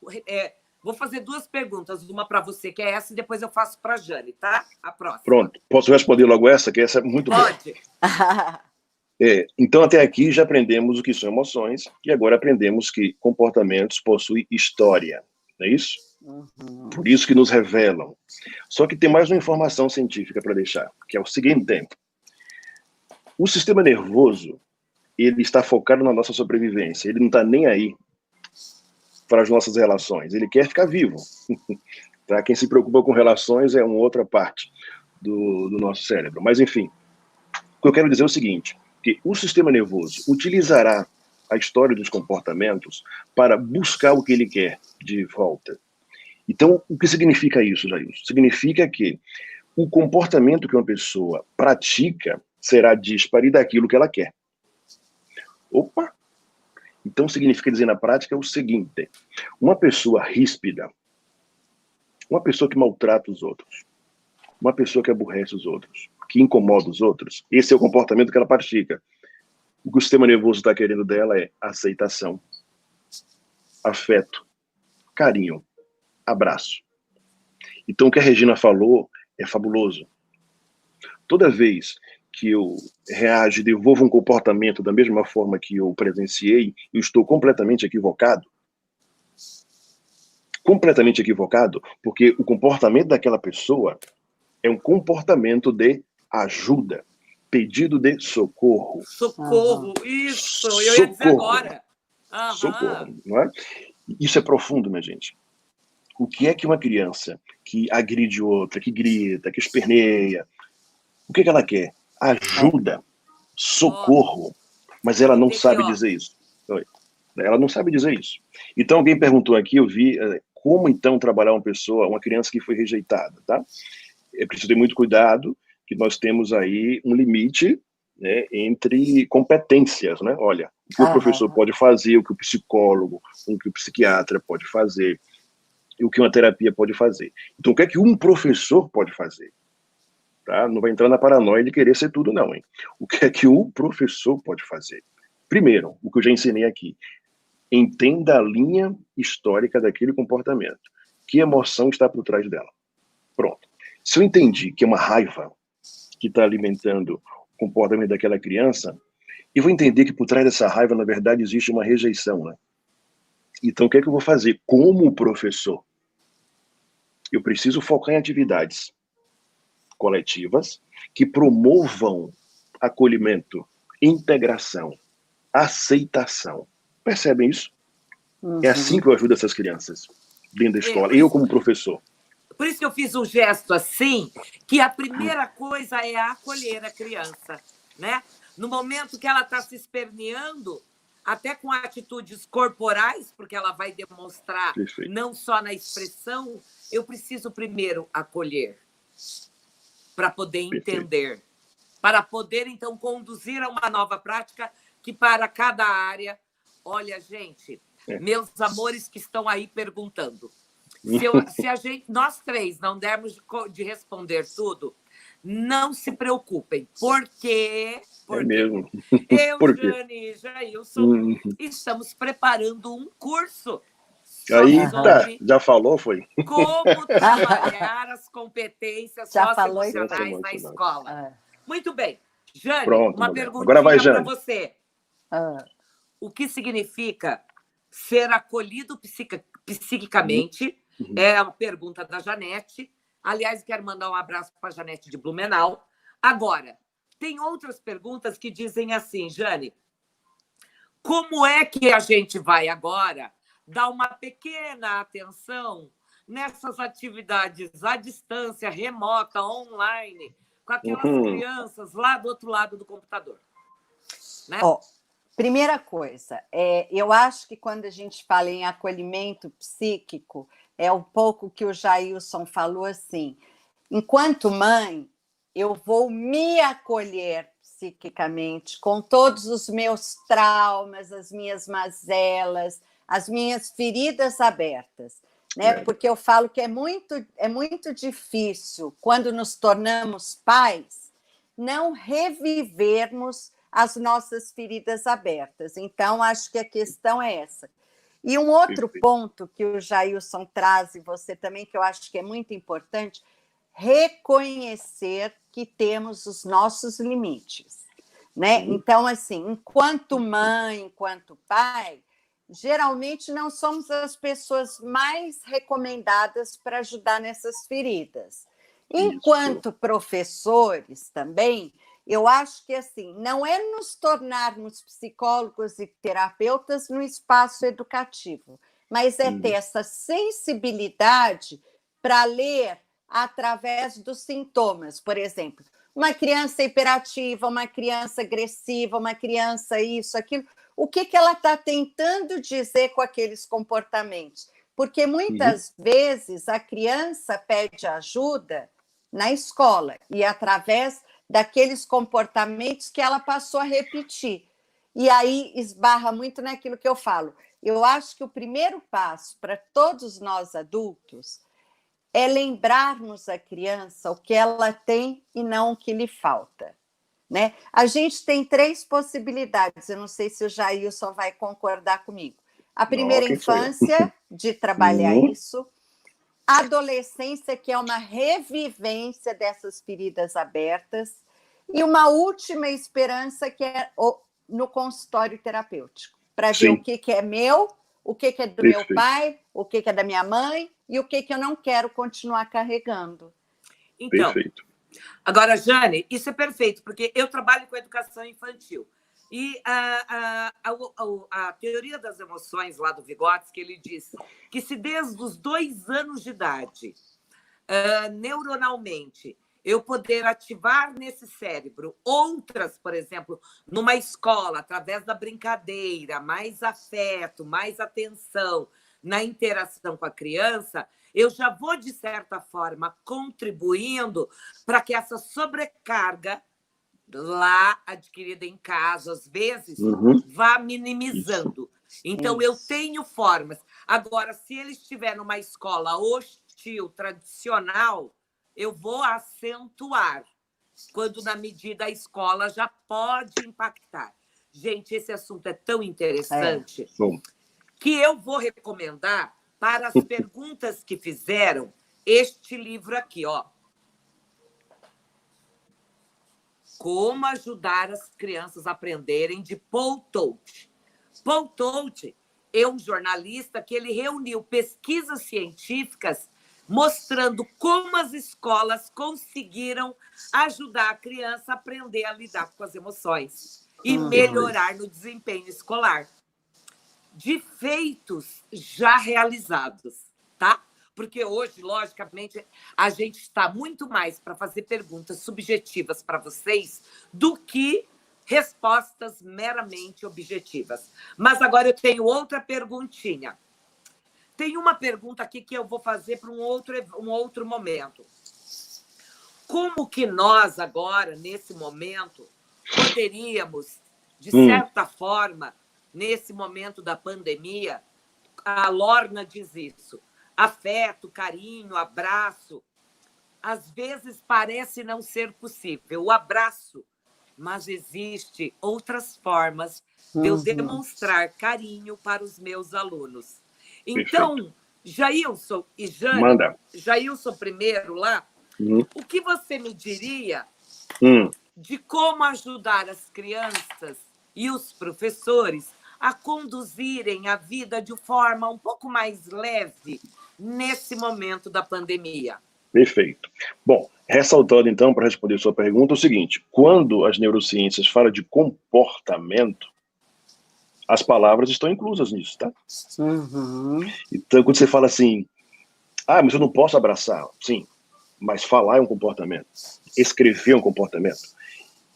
vou fazer duas perguntas, uma para você, que é essa, e depois eu faço para a Jane, tá? A próxima. Pronto. Posso responder logo essa, que essa é muito boa. Pode. Então, até aqui já aprendemos o que são emoções, e agora aprendemos que comportamentos possuem história, não é isso? Por isso que nos revelam. Só que tem mais uma informação científica para deixar, que é o seguinte: o sistema nervoso, ele está focado na nossa sobrevivência, ele não está nem aí para as nossas relações, ele quer ficar vivo. Tá? Quem se preocupa com relações é uma outra parte do nosso cérebro. Mas, enfim, o que eu quero dizer é o seguinte, que o sistema nervoso utilizará a história dos comportamentos para buscar o que ele quer de volta. Então, o que significa isso, Jailson? Significa que o comportamento que uma pessoa pratica será díspare daquilo que ela quer. Opa! Então, significa dizer na prática o seguinte, uma pessoa ríspida, uma pessoa que maltrata os outros, uma pessoa que aborrece os outros, que incomoda os outros, esse é o comportamento que ela pratica. O que o sistema nervoso está querendo dela é aceitação, afeto, carinho, abraço. Então, o que a Regina falou é fabuloso. Toda vez que eu reajo e devolvo um comportamento da mesma forma que eu presenciei, eu estou completamente equivocado. Completamente equivocado, porque o comportamento daquela pessoa é um comportamento de ajuda, pedido de socorro. Socorro, isso, eu ia dizer agora. Socorro, não é? Isso é profundo, minha gente. O que é que uma criança que agride outra, que grita, que esperneia, O que ela quer? Ajuda, socorro, mas ela não sabe dizer isso. Ela não sabe dizer isso. Então, alguém perguntou aqui, eu vi, como então trabalhar uma criança que foi rejeitada, tá? É preciso ter muito cuidado, que nós temos aí um limite, né, entre competências, né? Olha, o que o professor pode fazer, o que o psicólogo, o que o psiquiatra pode fazer, e o que uma terapia pode fazer. Então, o que é que um professor pode fazer? Tá? Não vai entrar na paranoia de querer ser tudo, não, hein? O que é que o professor pode fazer? Primeiro, o que eu já ensinei aqui, entenda a linha histórica daquele comportamento. Que emoção está por trás dela? Pronto. Se eu entendi que é uma raiva que está alimentando o comportamento daquela criança, eu vou entender que por trás dessa raiva, na verdade, existe uma rejeição, né? Então, o que é que eu vou fazer como professor? Eu preciso focar em atividades coletivas que promovam acolhimento, integração, aceitação. Percebem isso? É assim que eu ajudo essas crianças dentro da escola, eu como professor. Por isso que eu fiz um gesto assim, que a primeira coisa é acolher a criança, né? No momento que ela está se esperneando, até com atitudes corporais, porque ela vai demonstrar não só na expressão, eu preciso primeiro acolher, para poder entender, para poder, então, conduzir a uma nova prática que para cada área... Olha, gente, meus amores que estão aí perguntando, se a gente, nós três não dermos de responder tudo, não se preocupem, porque mesmo. Eu, Jane e Jailson, estamos preparando um curso aí, já falou, foi? Como trabalhar as competências socioemocionais na escola. Muito bem. Jane, pronto, uma perguntinha para você. Ah. O que significa ser acolhido psiquicamente? É a pergunta da Janete. Aliás, quero mandar um abraço para a Janete de Blumenau. Agora, tem outras perguntas que dizem assim, Jane, como é que a gente vai agora dar uma pequena atenção nessas atividades à distância, remota, online, com aquelas crianças lá do outro lado do computador? Né? Primeira coisa, eu acho que quando a gente fala em acolhimento psíquico, é um pouco que o Jailson falou assim, enquanto mãe, eu vou me acolher psiquicamente com todos os meus traumas, as minhas mazelas, as minhas feridas abertas, né? Porque eu falo que é muito difícil, quando nos tornamos pais, não revivermos as nossas feridas abertas. Então, acho que a questão é essa. E um outro ponto que o Jailson traz, e você também, que eu acho que é muito importante, reconhecer que temos os nossos limites, né? Então, assim, enquanto mãe, enquanto pai, geralmente não somos as pessoas mais recomendadas para ajudar nessas feridas. Enquanto professores também, eu acho que assim, não é nos tornarmos psicólogos e terapeutas no espaço educativo, mas é ter essa sensibilidade para ler através dos sintomas. Por exemplo, uma criança hiperativa, uma criança agressiva, uma criança isso, aquilo. O que ela está tentando dizer com aqueles comportamentos? Porque muitas vezes a criança pede ajuda na escola e através daqueles comportamentos que ela passou a repetir. E aí esbarra muito naquilo que eu falo. Eu acho que o primeiro passo para todos nós adultos é lembrarmos a criança o que ela tem e não o que lhe falta, né? A gente tem 3 possibilidades, eu não sei se o Jailson vai concordar comigo. A primeira infância, de trabalhar isso. A adolescência, que é uma revivência dessas feridas abertas. E uma última esperança, que é no consultório terapêutico, para ver o que é meu, o que é do meu pai, o que é da minha mãe e o que eu não quero continuar carregando. Então, agora, Jane, isso é perfeito, porque eu trabalho com educação infantil. E a teoria das emoções lá do Vygotsky, ele diz que se desde os 2 anos de idade, neuronalmente, eu poder ativar nesse cérebro outras, por exemplo, numa escola, através da brincadeira, mais afeto, mais atenção, na interação com a criança, eu já vou, de certa forma, contribuindo para que essa sobrecarga lá adquirida em casa, às vezes, vá minimizando. Então, eu tenho formas. Agora, se ele estiver numa escola hostil, tradicional, eu vou acentuar, quando, na medida, a escola já pode impactar. Gente, esse assunto é tão interessante que eu vou recomendar para as perguntas que fizeram este livro aqui, ó. Como ajudar as crianças a aprenderem, de Paul Todt. Paul Todt é um jornalista que ele reuniu pesquisas científicas mostrando como as escolas conseguiram ajudar a criança a aprender a lidar com as emoções e melhorar no desempenho escolar. De feitos já realizados, tá? Porque hoje, logicamente, a gente está muito mais para fazer perguntas subjetivas para vocês do que respostas meramente objetivas. Mas agora eu tenho outra perguntinha. Tem uma pergunta aqui que eu vou fazer para um outro momento. Como que nós, agora, nesse momento, poderíamos, de certa forma, nesse momento da pandemia, a Lorna diz isso, afeto, carinho, abraço, às vezes parece não ser possível o abraço, mas existe outras formas de eu demonstrar carinho para os meus alunos. Então, perfeito. Jailson e Jane, Jailson primeiro lá, o que você me diria de como ajudar as crianças e os professores a conduzirem a vida de forma um pouco mais leve nesse momento da pandemia? Perfeito. Bom, ressaltando, então, para responder a sua pergunta, é o seguinte: quando as neurociências falam de comportamento, as palavras estão inclusas nisso, tá? Então, quando você fala assim, mas eu não posso abraçar. Sim, mas falar é um comportamento. Escrever é um comportamento.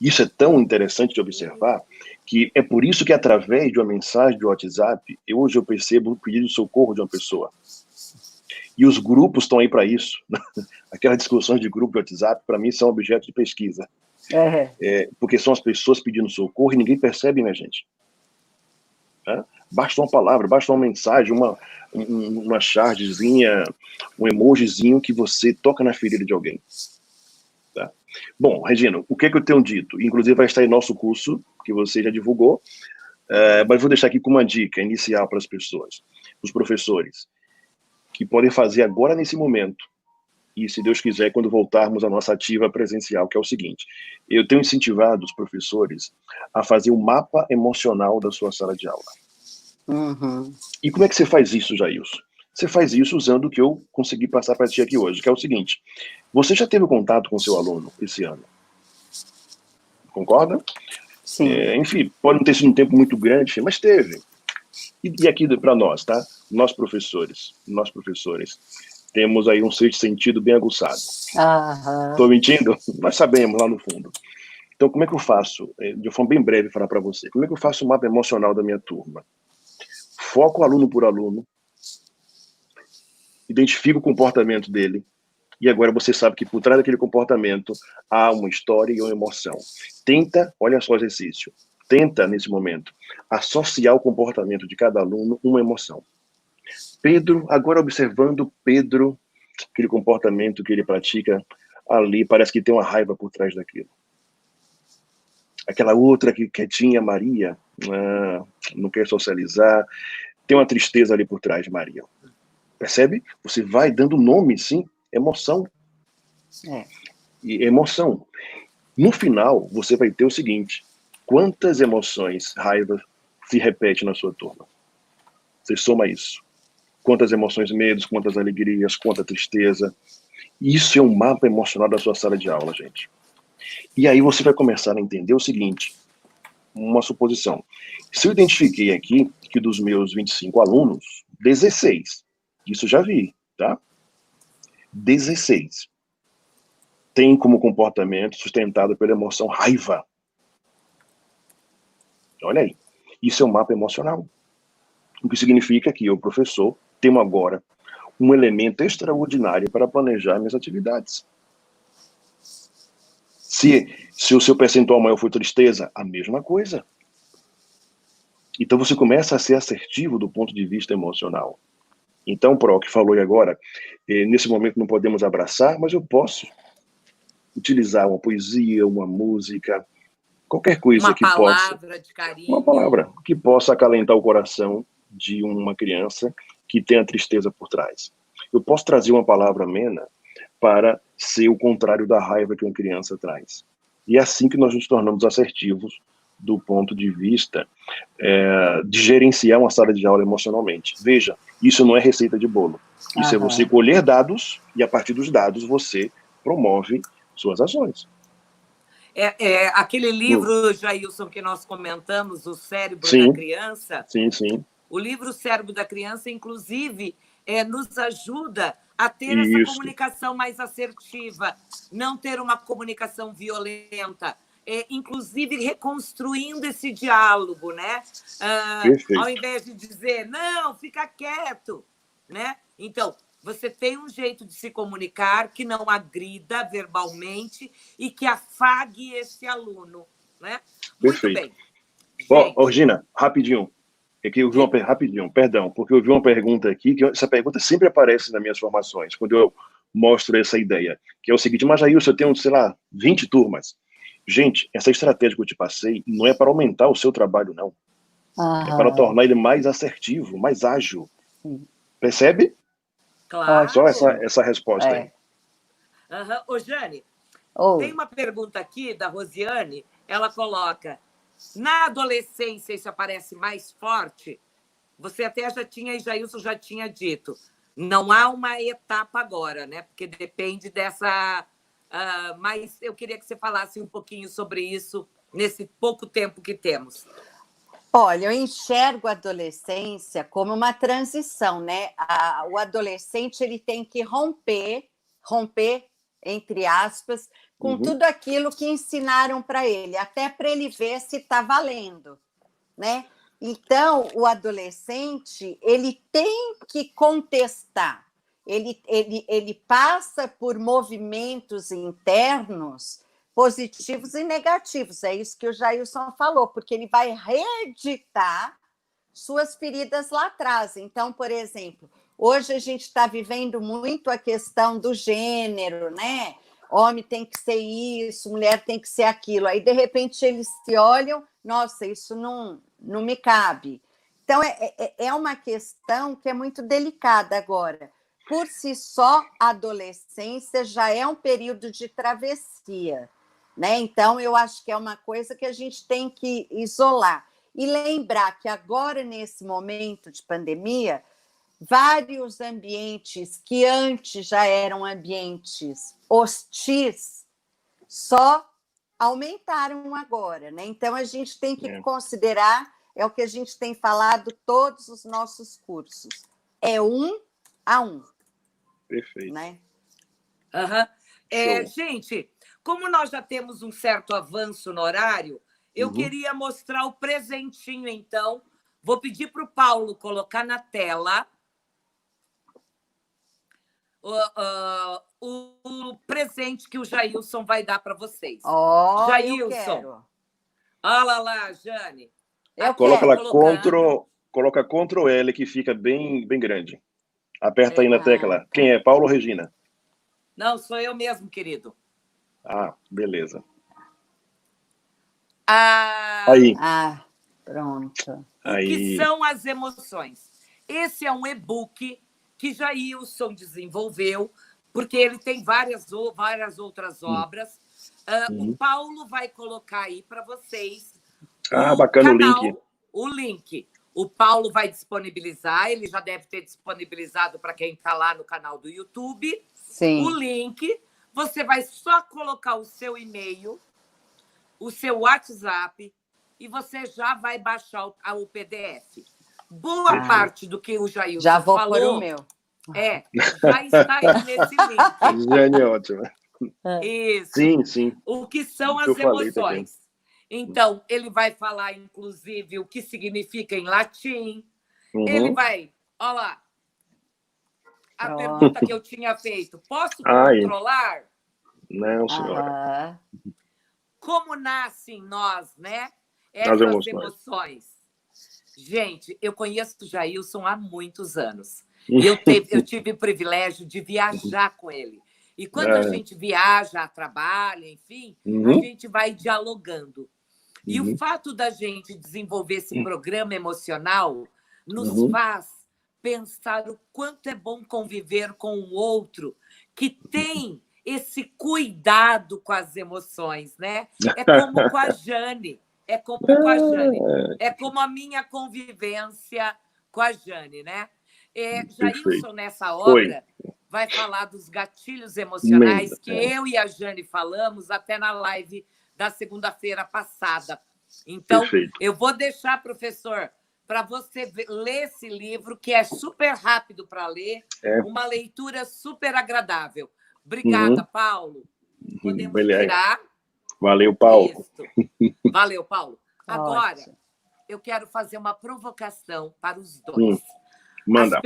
Isso é tão interessante de observar que é por isso que, através de uma mensagem de WhatsApp, hoje eu percebo o pedido de socorro de uma pessoa. E os grupos estão aí para isso. Aquelas discussões de grupo de WhatsApp, para mim, são objeto de pesquisa. Porque são as pessoas pedindo socorro e ninguém percebe, né, gente? Basta uma palavra, basta uma mensagem, uma chargezinha, um emojizinho que você toca na ferida de alguém. Tá? Bom, Regina, o que eu tenho dito? Inclusive vai estar em nosso curso, que você já divulgou, mas vou deixar aqui com uma dica inicial para as pessoas, os professores, que podem fazer agora nesse momento, e se Deus quiser, quando voltarmos à nossa ativa presencial, que é o seguinte: eu tenho incentivado os professores a fazer um mapa emocional da sua sala de aula. E como é que você faz isso, Jailson? Você faz isso usando o que eu consegui passar para ti aqui hoje, que é o seguinte: você já teve contato com seu aluno esse ano? Concorda? Sim. Enfim, pode não ter sido um tempo muito grande, mas teve. E aqui para nós, tá? Nós professores, temos aí um sexto sentido bem aguçado. Estou mentindo? Nós sabemos lá no fundo. Então, como é que eu faço? De forma bem breve, falar para você. Como é que eu faço o mapa emocional da minha turma? Foco aluno por aluno, identifico o comportamento dele, e agora você sabe que por trás daquele comportamento há uma história e uma emoção. Tenta, olha só o exercício, tenta, nesse momento, associar o comportamento de cada aluno uma emoção. Pedro, agora observando Pedro, aquele comportamento que ele pratica ali, parece que tem uma raiva por trás daquilo. Aquela outra que quietinha, Maria, não quer socializar, tem uma tristeza ali por trás de Maria. Percebe? Você vai dando nome, sim, emoção. E emoção. No final, você vai ter o seguinte: quantas emoções, raiva, se repete na sua turma? Você soma isso. Quantas emoções, medos, quantas alegrias, quanta tristeza. Isso é um mapa emocional da sua sala de aula, gente. E aí você vai começar a entender o seguinte, uma suposição. Se eu identifiquei aqui que dos meus 25 alunos, 16, isso já vi, tá? 16 tem como comportamento sustentado pela emoção raiva. Olha aí, isso é um mapa emocional. O que significa que eu, professor, tenho agora um elemento extraordinário para planejar minhas atividades. Se o seu percentual maior for tristeza, a mesma coisa. Então você começa a ser assertivo do ponto de vista emocional. Então, o Pro, que falou aí agora, nesse momento não podemos abraçar, mas eu posso utilizar uma poesia, uma música, qualquer coisa que possa... Uma palavra de carinho. Uma palavra que possa acalentar o coração de uma criança que tem a tristeza por trás. Eu posso trazer uma palavra amena para ser o contrário da raiva que uma criança traz. E é assim que nós nos tornamos assertivos do ponto de vista de gerenciar uma sala de aula emocionalmente. Veja, isso não é receita de bolo. Isso é você colher dados e, a partir dos dados, você promove suas ações. Aquele livro, Jailson, que nós comentamos, O Cérebro da Criança. Sim, sim. O livro Cérebro da Criança, inclusive, nos ajuda a ter essa comunicação mais assertiva, não ter uma comunicação violenta, inclusive reconstruindo esse diálogo, né? Ao invés de dizer, não, fica quieto, né? Então, você tem um jeito de se comunicar que não agrida verbalmente e que afague esse aluno, né? Perfeito. Muito bem. Regina, rapidinho. Porque eu vi porque eu vi uma pergunta aqui, que essa pergunta sempre aparece nas minhas formações, quando eu mostro essa ideia, que é o seguinte, mas Jailson, eu tenho, sei lá, 20 turmas. Gente, essa estratégia que eu te passei não é para aumentar o seu trabalho, não. É para tornar ele mais assertivo, mais ágil. Percebe? Claro. Só essa resposta aí. Ô, Jane, tem uma pergunta aqui da Rosiane, ela coloca, na adolescência isso aparece mais forte? Você até já tinha, e Jailson já tinha dito, não há uma etapa agora, né? Porque depende dessa... mas eu queria que você falasse um pouquinho sobre isso nesse pouco tempo que temos. Olha, eu enxergo a adolescência como uma transição, né? O adolescente ele tem que romper, entre aspas, com tudo aquilo que ensinaram para ele, até para ele ver se está valendo, né? Então, o adolescente ele tem que contestar, ele passa por movimentos internos positivos e negativos, é isso que o Jailson falou, porque ele vai reeditar suas feridas lá atrás. Então, por exemplo, hoje a gente está vivendo muito a questão do gênero, né? Homem tem que ser isso, mulher tem que ser aquilo. Aí, de repente, eles se olham, nossa, isso não me cabe. Então, é uma questão que é muito delicada agora. Por si só, a adolescência já é um período de travessia, né? Então, eu acho que é uma coisa que a gente tem que isolar. E lembrar que agora, nesse momento de pandemia, vários ambientes que antes já eram ambientes hostis só aumentaram agora, né? Então, a gente tem que considerar, é o que a gente tem falado todos os nossos cursos, é 1 a 1. Perfeito. Né? Gente, como nós já temos um certo avanço no horário, eu queria mostrar o presentinho, então. Vou pedir para o Paulo colocar na tela o presente que o Jailson vai dar para vocês. Jailson. Olha lá, Jane. Coloca Ctrl L, que fica bem grande. Aperta aí na tecla. Quem é? Paulo ou Regina? Não, sou eu mesmo, querido. Beleza. Aí. Pronto. O que são as emoções? Esse é um e-book que Jailson desenvolveu, porque ele tem várias outras obras. O Paulo vai colocar aí para vocês bacana o link. O Paulo vai disponibilizar, ele já deve ter disponibilizado para quem está lá no canal do YouTube. Sim. O link, você vai só colocar o seu e-mail, o seu WhatsApp, e você já vai baixar o PDF. Boa parte do que o Jailson já vou falou... pôr o meu. já está aí nesse link. Jane, ótimo. Isso. Sim, sim. O que são Que eu as falei também. emoções. Então, ele vai falar, inclusive, o que significa em latim. Ele vai... Olha lá. A pergunta que eu tinha feito. Posso controlar? Não, senhora. Como nascem em nós, né? As Essas emoções. Gente, eu conheço o Jailson há muitos anos. E eu tive o privilégio de viajar com ele. E quando a gente viaja, trabalha, enfim, a gente vai dialogando. E o fato da gente desenvolver esse programa emocional nos faz pensar o quanto é bom conviver com um outro que tem esse cuidado com as emoções, né? É como com a Jane. É como a minha convivência com a Jane, né? Jailson, nessa obra, vai falar dos gatilhos emocionais que eu e a Jane falamos até na live da segunda-feira passada. Então, eu vou deixar, professor, para você ler esse livro, que é super rápido para ler, uma leitura super agradável. Obrigada, Paulo. Podemos tirar. Valeu, Paulo. Valeu, Paulo. Agora, eu quero fazer uma provocação para os dois. Manda.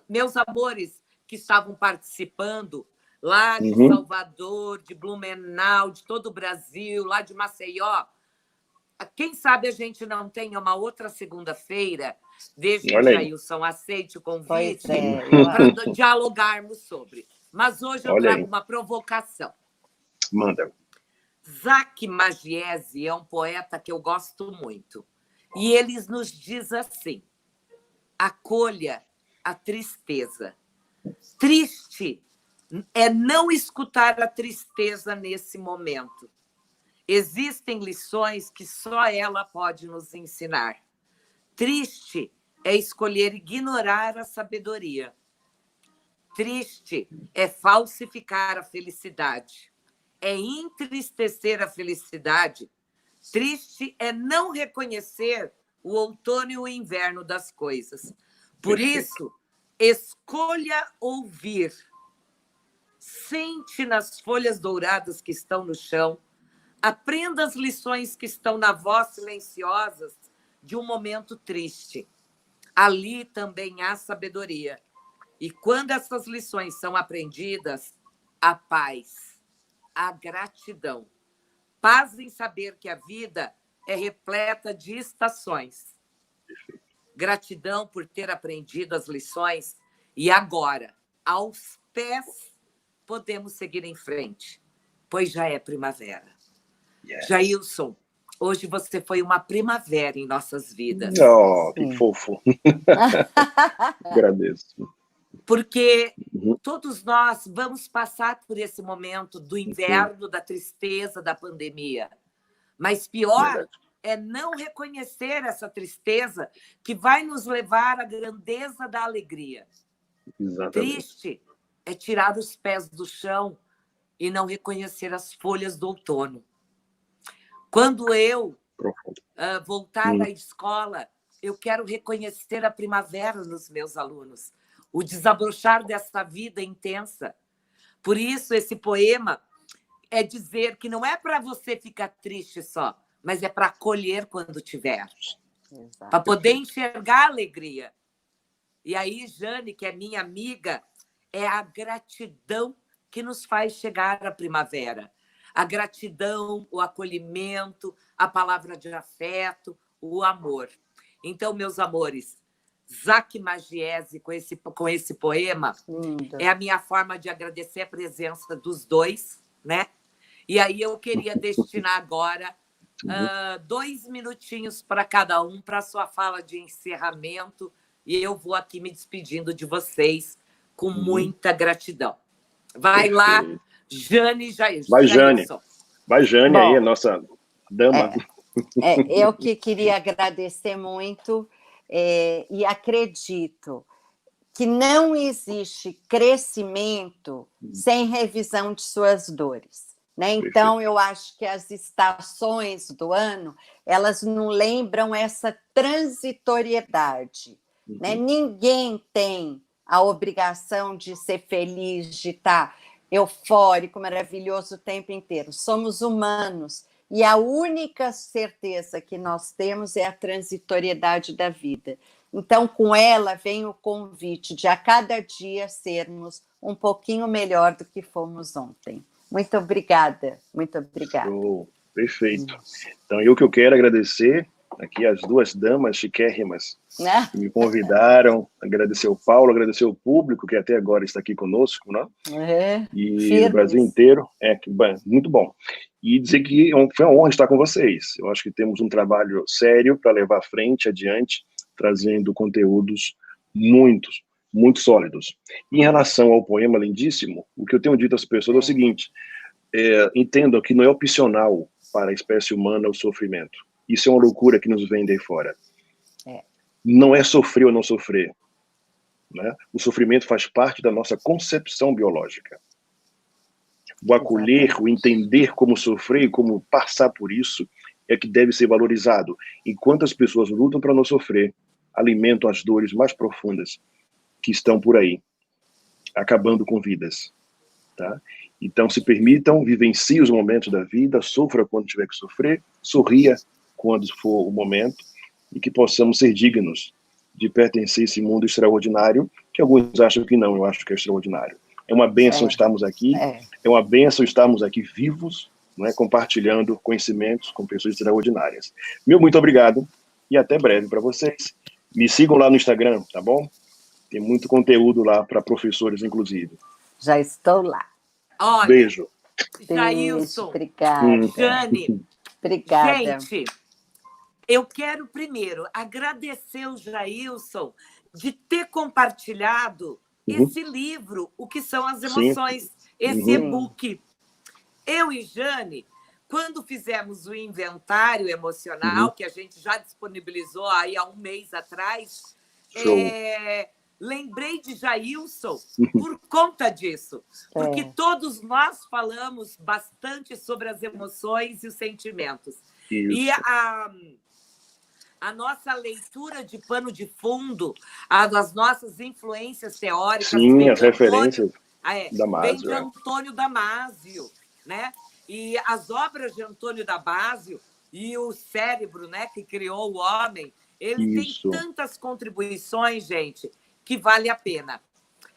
Meus amores que estavam participando lá de Salvador, de Blumenau, de todo o Brasil, lá de Maceió, quem sabe a gente não tenha uma outra segunda-feira, desde que o Jailson aceite o convite, para dialogarmos sobre. Mas hoje eu trago uma provocação. Manda. Isaac Magiese é um poeta que eu gosto muito. E ele nos diz assim: acolha a tristeza. Triste é não escutar a tristeza nesse momento. Existem lições que só ela pode nos ensinar. Triste é escolher ignorar a sabedoria. Triste é falsificar a felicidade. É entristecer a felicidade. Triste é não reconhecer o outono e o inverno das coisas. Por isso, escolha ouvir. Sente nas folhas douradas que estão no chão. Aprenda as lições que estão na voz silenciosas de um momento triste. Ali também há sabedoria. E quando essas lições são aprendidas, a paz, a gratidão. Paz em saber que a vida é repleta de estações. Gratidão por ter aprendido as lições e agora, aos pés, podemos seguir em frente, pois já é primavera. Yes. Jailson, hoje você foi uma primavera em nossas vidas. Oh, que fofo. Agradeço. Porque todos nós vamos passar por esse momento do inverno, da tristeza, da pandemia. Mas pior é não reconhecer essa tristeza que vai nos levar à grandeza da alegria. Exatamente. Triste é tirar os pés do chão e não reconhecer as folhas do outono. Quando eu voltar à escola, eu quero reconhecer a primavera nos meus alunos, o desabrochar dessa vida intensa. Por isso, esse poema é dizer que não é para você ficar triste só, mas é para acolher quando tiver, para poder enxergar a alegria. E aí, Jane, que é minha amiga, é a gratidão que nos faz chegar à primavera. A gratidão, o acolhimento, a palavra de afeto, o amor. Então, meus amores, Isaac Magiese, com esse poema, é a minha forma de agradecer a presença dos dois, né? E aí eu queria destinar agora 2 minutinhos para cada um, para a sua fala de encerramento, e eu vou aqui me despedindo de vocês com muita gratidão. Vai lá, Jane Jailson. Vai, Jane. Vai, Jane. Bom, aí, a nossa dama. Eu que queria agradecer muito e acredito que não existe crescimento sem revisão de suas dores. Né? Então, eu acho que as estações do ano, elas não lembram essa transitoriedade. Né? Ninguém tem a obrigação de ser feliz, de estar eufórico, maravilhoso o tempo inteiro. Somos humanos e a única certeza que nós temos é a transitoriedade da vida. Então, com ela vem o convite de a cada dia sermos um pouquinho melhor do que fomos ontem. Muito obrigada, muito obrigada. Show. Perfeito. Então, eu que eu quero agradecer aqui as duas damas chiquérrimas que me convidaram, agradecer ao Paulo, agradecer ao público que até agora está aqui conosco, né? E firmes. O Brasil inteiro, muito bom. E dizer que foi uma honra estar com vocês. Eu acho que temos um trabalho sério para levar à frente, adiante, trazendo conteúdos muito sólidos. Em relação ao poema lindíssimo, o que eu tenho dito às pessoas é o seguinte: entendam que não é opcional para a espécie humana o sofrimento. Isso é uma loucura que nos vem de fora. Não é sofrer ou não sofrer, né? O sofrimento faz parte da nossa concepção biológica. O acolher, o entender como sofrer e como passar por isso é que deve ser valorizado. Enquanto as pessoas lutam para não sofrer, alimentam as dores mais profundas que estão por aí, acabando com vidas. Tá? Então, se permitam, vivencie os momentos da vida, sofra quando tiver que sofrer, sorria quando for o momento, e que possamos ser dignos de pertencer a esse mundo extraordinário, que alguns acham que não, eu acho que é extraordinário. É uma bênção estarmos aqui, é uma bênção estarmos aqui vivos, né, compartilhando conhecimentos com pessoas extraordinárias. Muito obrigado e até breve para vocês. Me sigam lá no Instagram, tá bom? Tem muito conteúdo lá para professores, inclusive. Já estou lá. Olha, beijo. Jailson, obrigada. Jane, obrigada. Gente, eu quero primeiro agradecer o Jailson de ter compartilhado esse livro, O que são as emoções, esse e-book. Eu e Jane, quando fizemos o inventário emocional, que a gente já disponibilizou aí há um mês atrás, lembrei de Jailson por conta disso, porque todos nós falamos bastante sobre as emoções e os sentimentos. Isso. E a nossa leitura de pano de fundo, as nossas influências teóricas... Sim, as referências Damasio. Vem de Antônio Damasio, né? E as obras de Antônio Damasio e o cérebro, né, que criou o homem, ele tem tantas contribuições, gente, que vale a pena.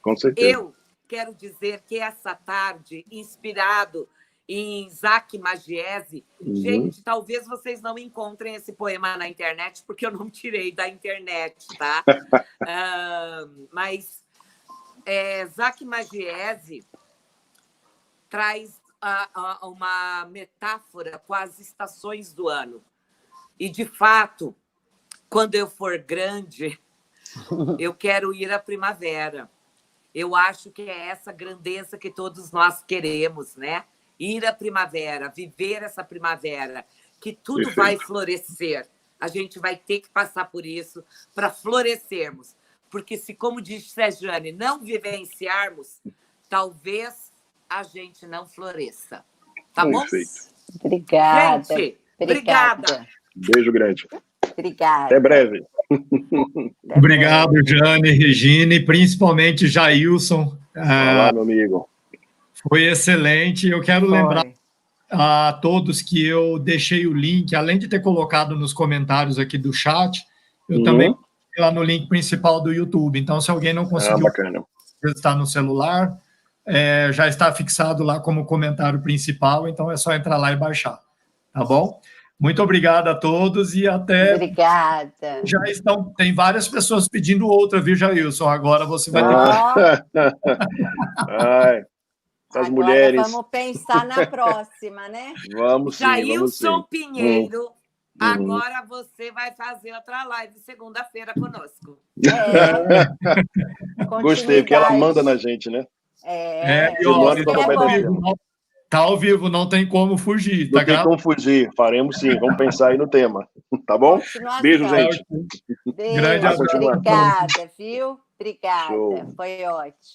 Com certeza. Eu quero dizer que essa tarde, inspirado em Isaac Magiese, gente, talvez vocês não encontrem esse poema na internet, porque eu não tirei da internet, tá? Mas Isaac Magiese traz uma metáfora com as estações do ano. E, de fato, quando eu for grande, eu quero ir à primavera. Eu acho que é essa grandeza que todos nós queremos, né? Ir à primavera, viver essa primavera, que tudo vai florescer. A gente vai ter que passar por isso para florescermos. Porque se, como disse a Jane, não vivenciarmos, talvez a gente não floresça. Tá bom? Obrigada. Gente, obrigada. Beijo grande. Obrigada. Até breve. Obrigado, Jane, Regina e principalmente Jailson. Olá, meu amigo. Foi excelente. Eu quero lembrar a todos que eu deixei o link, além de ter colocado nos comentários aqui do chat, eu também coloquei lá no link principal do YouTube. Então, se alguém não conseguiu estar no celular, já está fixado lá como comentário principal, então é só entrar lá e baixar. Tá bom? Muito obrigado a todos e até... Obrigada. Tem várias pessoas pedindo outra, viu, Jailson? Agora você vai ter que... As mulheres. Vamos pensar na próxima, né? Vamos sim, Jailson Pinheiro, agora você vai fazer outra live segunda-feira conosco. Gostei, porque ela manda na gente, né? Tá ao vivo, não tem como fugir. Não tem como fugir, faremos sim, vamos pensar aí no tema, tá bom? Beijo, gente. Beijo, obrigada, viu? Obrigada, foi ótimo.